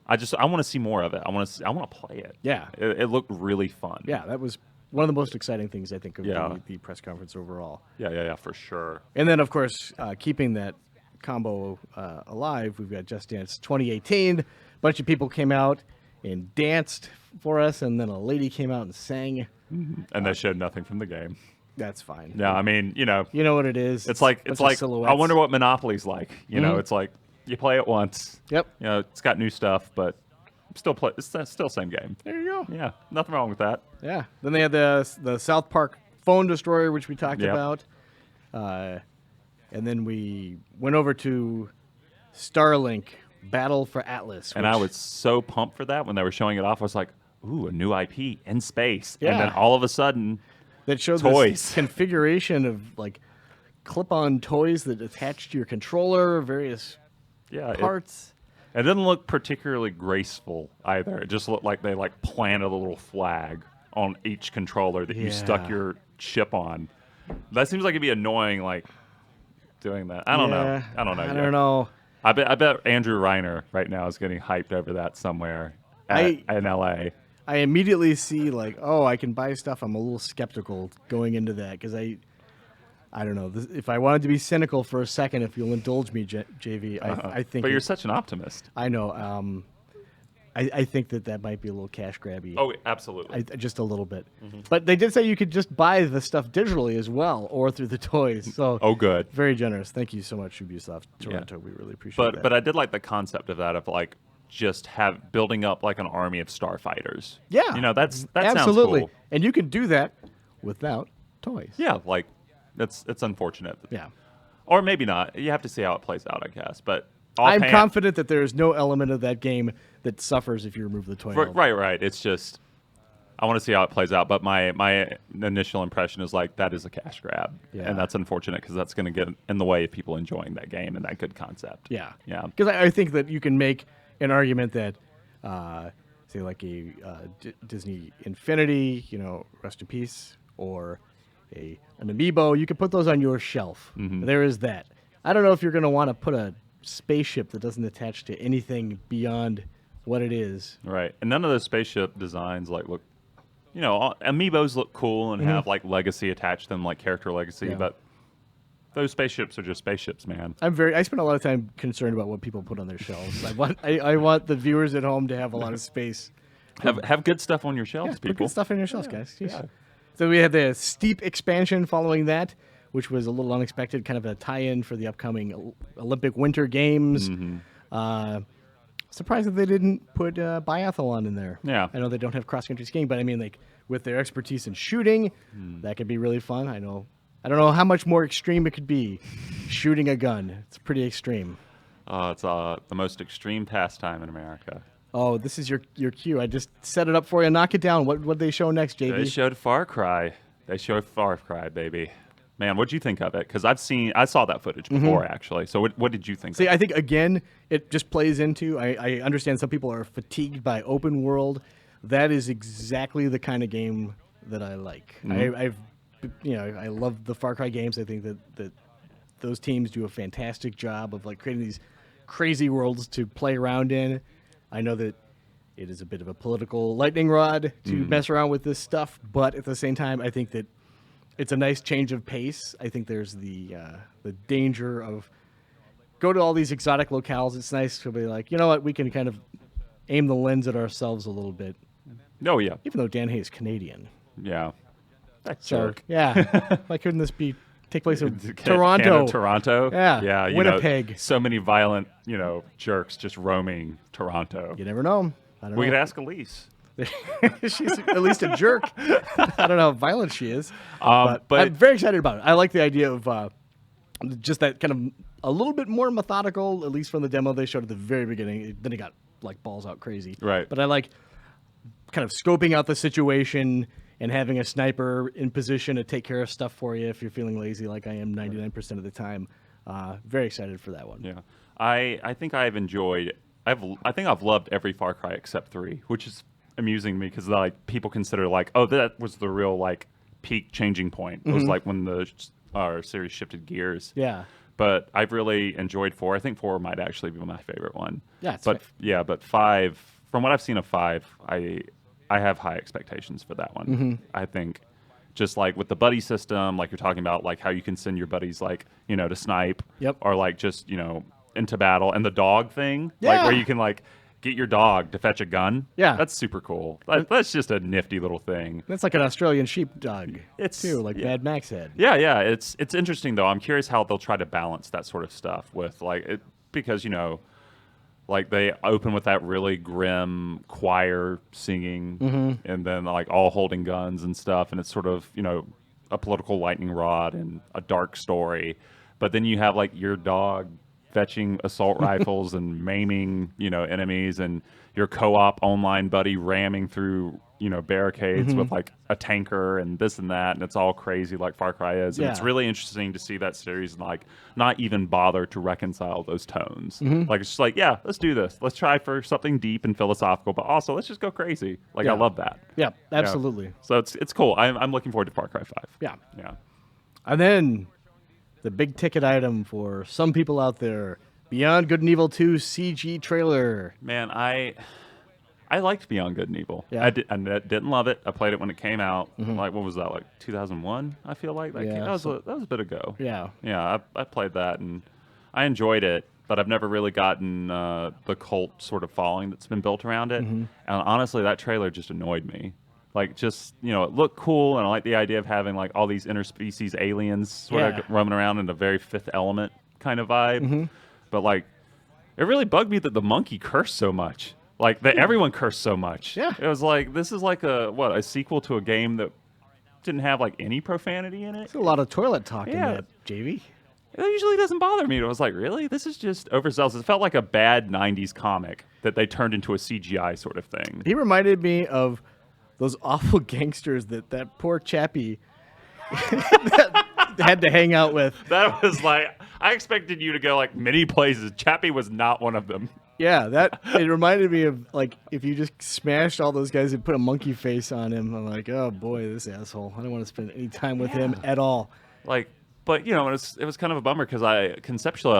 I want to see more of it. I want to play it. Yeah, it looked really fun. Yeah, that was one of the most exciting things I think of the press conference overall. Yeah, for sure. And then of course, keeping that combo alive, we've got Just Dance 2018. A bunch of people came out and danced for us, and then a lady came out and sang. And they showed nothing from the game. That's fine. Yeah, I mean, you know what it is. It's like I wonder what Monopoly's like. You know, it's like you play it once. Yep. You know, it's got new stuff, but still it's still same game. There you go. Yeah, nothing wrong with that. Yeah. Then they had the South Park phone destroyer, which we talked about, and then we went over to Starlink Battle for Atlas. And I was so pumped for that when they were showing it off. I was like, ooh, a new IP in space. Yeah. And then all of a sudden, that showed toys. This configuration of like clip-on toys that attach to your controller, various parts. It didn't look particularly graceful either. It just looked like they like planted a little flag on each controller that you stuck your chip on. That seems like it'd be annoying, like doing that. I don't know. I don't know. I bet Andrew Reiner right now is getting hyped over that somewhere in LA. I immediately see like, oh, I can buy stuff. I'm a little skeptical going into that because I don't know. If I wanted to be cynical for a second, if you'll indulge me, JV, I think. But you're such an optimist. I know. I think that might be a little cash grabby. Oh, absolutely. Just a little bit. But they did say you could just buy the stuff digitally as well, or through the toys. So good. Very generous. Thank you so much, Ubisoft Toronto. We really appreciate that. But I did like the concept of that, of like just building up like an army of starfighters. Yeah, you know that absolutely. sounds cool. And you can do that without toys. Yeah, like it's unfortunate. Yeah, or maybe not. You have to see how it plays out, I guess. But I'm confident that there is no element of that game that suffers if you remove the toy. Right. It's just I want to see how it plays out. But my initial impression is like that is a cash grab, and that's unfortunate because that's going to get in the way of people enjoying that game and that good concept. Yeah. Because I think that you can make an argument that, say, like a Disney Infinity, rest in peace, or an Amiibo, you can put those on your shelf. There is that. I don't know if you're going to want to put a spaceship that doesn't attach to anything beyond what it is. Right. And none of those spaceship designs look, Amiibos look cool and have like legacy attached to them, like character legacy, but those spaceships are just spaceships, man. I spend a lot of time concerned about what people put on their shelves. I want the viewers at home to have a lot of space. Have good stuff on your shelves, people. Put good stuff on your shelves, guys. Yeah. So we had the Steep expansion following that, which was a little unexpected, kind of a tie-in for the upcoming Olympic Winter Games. Surprised that they didn't put biathlon in there. Yeah. I know they don't have cross-country skiing, but I mean, like with their expertise in shooting, that could be really fun. I don't know how much more extreme it could be. Shooting a gun. It's pretty extreme. It's the most extreme pastime in America. Oh, this is your cue. I just set it up for you. Knock it down. What did they show next, JV? They showed Far Cry. Baby. Man, what'd you think of it? Because I saw that footage before, actually. So what did you think? See, I think, again, it just plays into, I understand some people are fatigued by open world. That is exactly the kind of game that I like. I love the Far Cry games. I think that those teams do a fantastic job of like creating these crazy worlds to play around in. I know that it is a bit of a political lightning rod to mess around with this stuff, but at the same time, I think that it's a nice change of pace. I think there's the danger of go to all these exotic locales. It's nice to be like, you know what, we can kind of aim the lens at ourselves a little bit. Oh yeah. Even though Dan Hay is Canadian. Yeah. That's So jerk. yeah, why couldn't this take place in Toronto? Toronto? Toronto. Yeah. Yeah. You Winnipeg. Know, so many violent, jerks just roaming Toronto. You never know. I don't we know. could ask Elise. She's at least a jerk. I don't know how violent she is, but I'm very excited about it. I like the idea of just that kind of a little bit more methodical, at least from the demo they showed at the very beginning. Then it got like balls out crazy. Right. But I like kind of scoping out the situation and having a sniper in position to take care of stuff for you if you're feeling lazy like I am 99% of the time. Very excited for that one. Yeah. I think I've enjoyed I think I've loved every Far Cry except 3, which is amusing to me because like people consider like, oh, that was the real like peak changing point. It was like when the series shifted gears. Yeah. But I've really enjoyed 4. I think 4 might actually be my favorite one. Yeah, it's but but 5, from what I've seen of 5, I have high expectations for that one. I think just like with the buddy system, like you're talking about, like how you can send your buddies like, to snipe or like just, into battle, and the dog thing, like where you can like get your dog to fetch a gun. Yeah. That's super cool. That's just a nifty little thing. That's like an Australian sheepdog. It's too, like Mad Max had. Yeah. It's interesting though. I'm curious how they'll try to balance that sort of stuff with like it, because like they open with that really grim choir singing and then like all holding guns and stuff, and it's sort of a political lightning rod and a dark story, but then you have like your dog fetching assault rifles and maiming, enemies, and your co-op online buddy ramming through, barricades with like a tanker and this and that, and it's all crazy like Far Cry is. And it's really interesting to see that series like not even bother to reconcile those tones. Like it's just like, yeah, let's do this. Let's try for something deep and philosophical, but also let's just go crazy. Like I love that. Yeah, absolutely. Yeah. So it's cool. I'm looking forward to Far Cry 5. Yeah. Yeah. And then the big ticket item for some people out there, Beyond Good and Evil 2 CG trailer. Man, I liked Beyond Good and Evil. Yeah. I didn't love it. I played it when it came out. Like, what was that, like 2001, I feel like? That was a bit ago. Yeah. Yeah, I played that, and I enjoyed it, but I've never really gotten the cult sort of following that's been built around it. And honestly, that trailer just annoyed me. Like, just, it looked cool, and I like the idea of having, like, all these interspecies aliens sort of roaming around in a very Fifth Element kind of vibe. But, like, it really bugged me that the monkey cursed so much. Like, that everyone cursed so much. Yeah. It was like, this is like a sequel to a game that didn't have, like, any profanity in it. It's a lot of toilet talk in that, JV. It usually doesn't bother me. It was like, really? This is just overzealous. It felt like a bad 90s comic that they turned into a CGI sort of thing. He reminded me of those awful gangsters that poor Chappie had to hang out with. That was like, I expected you to go like many places. Chappie was not one of them. Yeah, it reminded me of like if you just smashed all those guys and put a monkey face on him. I'm like, oh boy, this asshole. I don't want to spend any time with him at all. Like, but it was kind of a bummer because I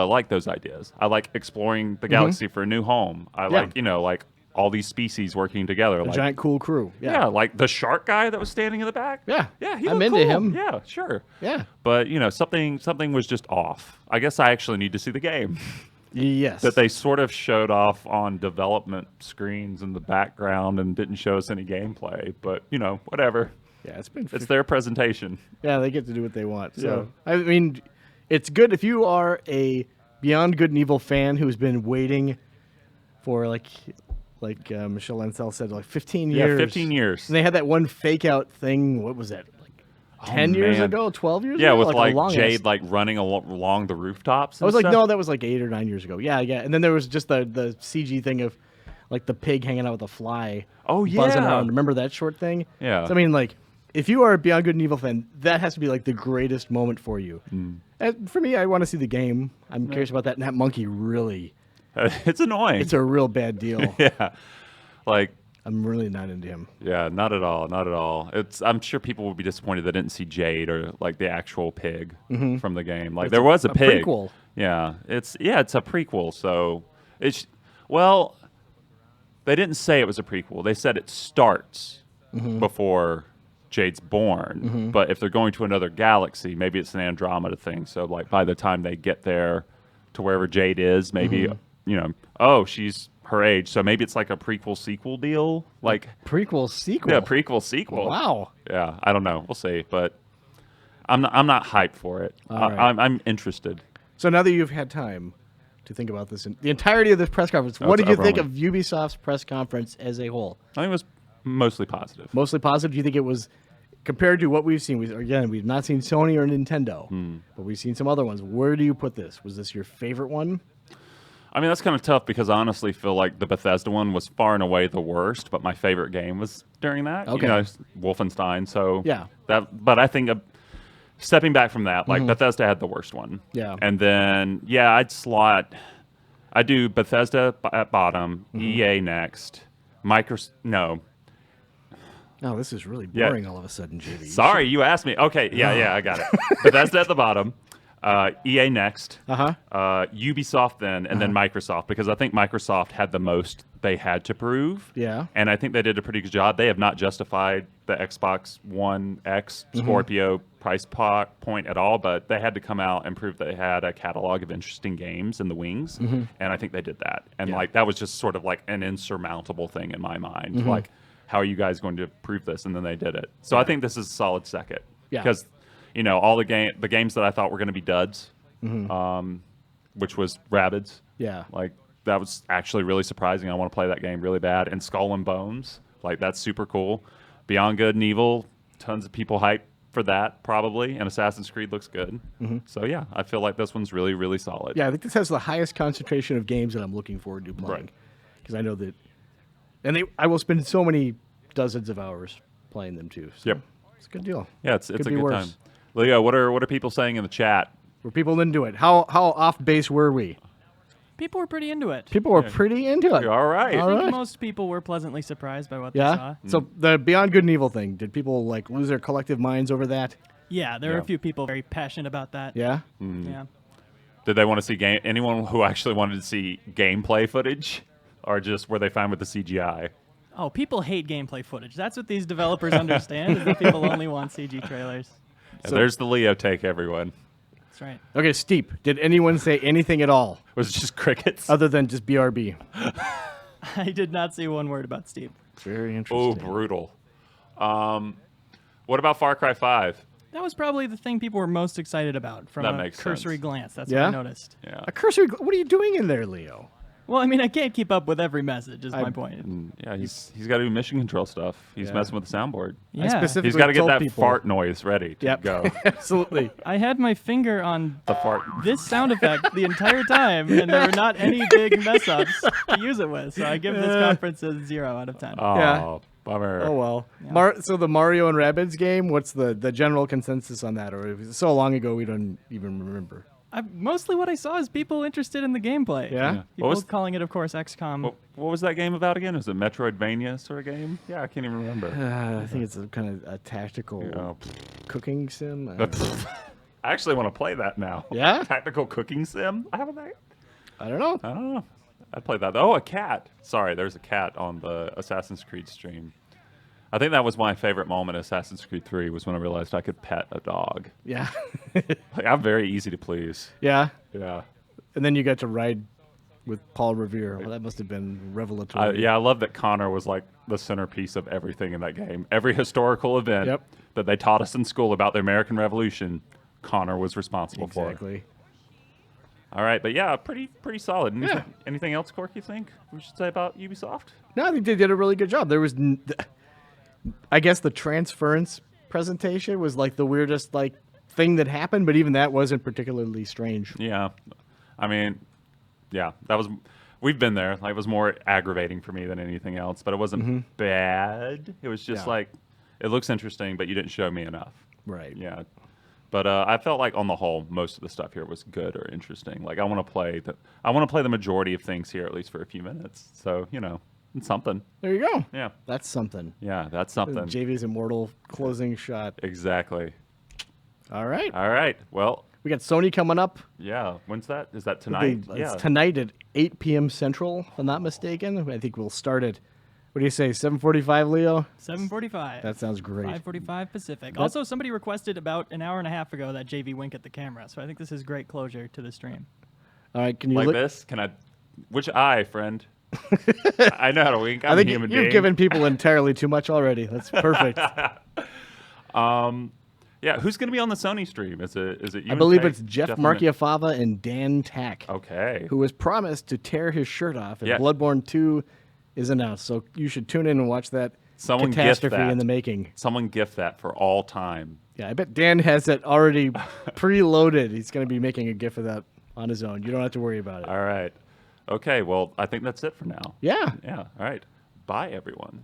like those ideas. I like exploring the galaxy for a new home. I like like all these species working together. A giant cool crew. Yeah, like the shark guy that was standing in the back. Yeah. He I'm looked into cool. him. Yeah, sure. Yeah. But, something was just off. I guess I actually need to see the game. Yes. That they sort of showed off on development screens in the background and didn't show us any gameplay. But, whatever. Yeah, it's their presentation. Yeah, they get to do what they want. So, I mean, it's good if you are a Beyond Good and Evil fan who's been waiting for like Michelle Ancel said, like 15 years. Yeah, 15 years. And they had that one fake out thing. What was that? Like 10 years ago? 12 years ago? Yeah, with like Jade like running along the rooftops. I was like, no, that was like 8 or 9 years ago. Yeah. And then there was just the CG thing of like the pig hanging out with a fly. Oh, yeah. Buzzing around. Remember that short thing? Yeah. So, I mean, like, if you are a Beyond Good and Evil fan, that has to be like the greatest moment for you. And for me, I want to see the game. I'm curious about that. And that monkey really... it's annoying. It's a real bad deal. Yeah. Like, I'm really not into him. Yeah, not at all. Not at all. I'm sure people would be disappointed they didn't see Jade or like the actual pig from the game. Like there was a pig. Prequel. Yeah. It's a prequel. So they didn't say it was a prequel. They said it starts before Jade's born. But if they're going to another galaxy, maybe it's an Andromeda thing. So like by the time they get there to wherever Jade is, maybe she's her age. So maybe it's like a prequel sequel deal. Like prequel sequel. Yeah, prequel sequel. Wow. Yeah, I don't know. We'll see, but I'm not hyped for it. Right. I'm interested. So now that you've had time to think about this, the entirety of this press conference, what did you think of Ubisoft's press conference as a whole? I think it was mostly positive. Mostly positive. Do you think it was compared to what we've seen? We've not seen Sony or Nintendo, but we've seen some other ones. Where do you put this? Was this your favorite one? I mean, that's kind of tough because I honestly feel like the Bethesda one was far and away the worst, but my favorite game was during that. Okay. You know, Wolfenstein. So yeah. But I think stepping back from that, like Bethesda had the worst one. Yeah. And then I'd do Bethesda at bottom, EA next, No, this is really boring all of a sudden, JV. Sorry, you asked me. Okay, yeah, I got it. Bethesda at the bottom, EA next, Ubisoft then, and then Microsoft, because I think Microsoft had the most they had to prove. Yeah. And I think they did a pretty good job. They have not justified the Xbox One X Scorpio price point at all, but they had to come out and prove they had a catalog of interesting games in the wings, and I think they did that. And like that was just sort of like an insurmountable thing in my mind. Like, how are you guys going to prove this? And then they did it. So I think this is a solid second. Yeah. Because, you know, all the games that I thought were going to be duds, which was Rabbids. Yeah. Like, that was actually really surprising. I want to play that game really bad. And Skull and Bones, like, that's super cool. Beyond Good and Evil, tons of people hype for that, probably. And Assassin's Creed looks good. So, yeah, I feel like this one's really, really solid. Yeah, I think this has the highest concentration of games that I'm looking forward to playing. Because I know that... And I will spend so many dozens of hours playing them, too. So it's a good deal. Yeah, it's a good worse. time. Leo, what are people saying in the chat? Were people into it? How off base were we? People were pretty into it. People were pretty into it. All right. I think most people were pleasantly surprised by what they saw. So the Beyond Good and Evil thing, did people like lose their collective minds over that? Yeah, there were a few people very passionate about that. Yeah? Yeah. Did they want to see anyone who actually wanted to see gameplay footage, or just were they fine with the CGI? Oh, people hate gameplay footage. That's what these developers understand, is that people only want CG trailers. So there's the Leo take, everyone. That's right. Okay, Steep, did anyone say anything at all? Was it just crickets? Other than just BRB? I did not see one word about Steep. Very interesting. Oh, brutal. What about Far Cry 5? That was probably the thing people were most excited about from a cursory glance. That's what I noticed. Yeah. A cursory... What are you doing in there, Leo? Well, I mean, I can't keep up with every message, is my point. Yeah, he's got to do mission control stuff. He's messing with the soundboard. Yeah. He's got to get that fart noise ready to go. Absolutely. I had my finger on the fart. This sound effect the entire time, and there were not any big mess-ups to use it with. So I give this conference a 0 out of 10. Oh, bummer. Oh, well. Yeah. So the Mario and Rabbids game, what's the general consensus on that? Or if it's so long ago we don't even remember? Mostly what I saw is people interested in the gameplay. Yeah? People calling it, of course, XCOM. What was that game about again? Was it Metroidvania sort of game? Yeah, I can't even remember. I think it's a kind of a tactical cooking sim. I actually want to play that now. Yeah? Tactical cooking sim? I don't know. I'd play that. Oh, a cat. Sorry, there's a cat on the Assassin's Creed stream. I think that was my favorite moment in Assassin's Creed 3 was when I realized I could pet a dog. Yeah. Like, I'm very easy to please. Yeah? Yeah. And then you got to ride with Paul Revere. Well, that must have been revelatory. I love that Connor was like the centerpiece of everything in that game. Every historical event that they taught us in school about the American Revolution, Connor was responsible for. Exactly. All right, but yeah, pretty solid. Anything else, Cork, you think we should say about Ubisoft? No, I think they did a really good job. There was... I guess the Transference presentation was like the weirdest like thing that happened, but even that wasn't particularly strange. Yeah. I mean, that was, we've been there. Like, it was more aggravating for me than anything else, but it wasn't bad. It was just like, it looks interesting, but you didn't show me enough. Right. Yeah. But I felt like on the whole, most of the stuff here was good or interesting. Like, I want to play the majority of things here, at least for a few minutes. So, you know. It's something. There you go. Yeah. That's something. Yeah, that's something. JV's immortal closing shot. Exactly. All right. Well, we got Sony coming up. Yeah. When's that? Is that tonight? It's tonight at 8 p.m. Central, if I'm not mistaken. I think we'll start at, what do you say, 7:45, Leo? 7:45. That sounds great. 5:45 Pacific. Also, somebody requested about an hour and a half ago that JV wink at the camera, so I think this is great closure to the stream. All right. Can you like this? Can I? Which eye, friend? I know how to wink. I'm I think a human you've being. given people entirely too much already. That's perfect. Yeah, who's going to be on the Sony stream? Is it you? I believe Kay? it's Jeff and- Marchiafava and Dan Tack. Okay. Who has promised to tear his shirt off if Yeah. Bloodborne 2 is announced. So you should tune in and watch that Someone gift catastrophe that. in the making. Someone gift that for all time. Yeah, I bet Dan has it already preloaded. He's going to be making a GIF of that on his own. You don't have to worry about it. All right. Okay, well, I think that's it for now. Yeah. Yeah, all right. Bye, everyone.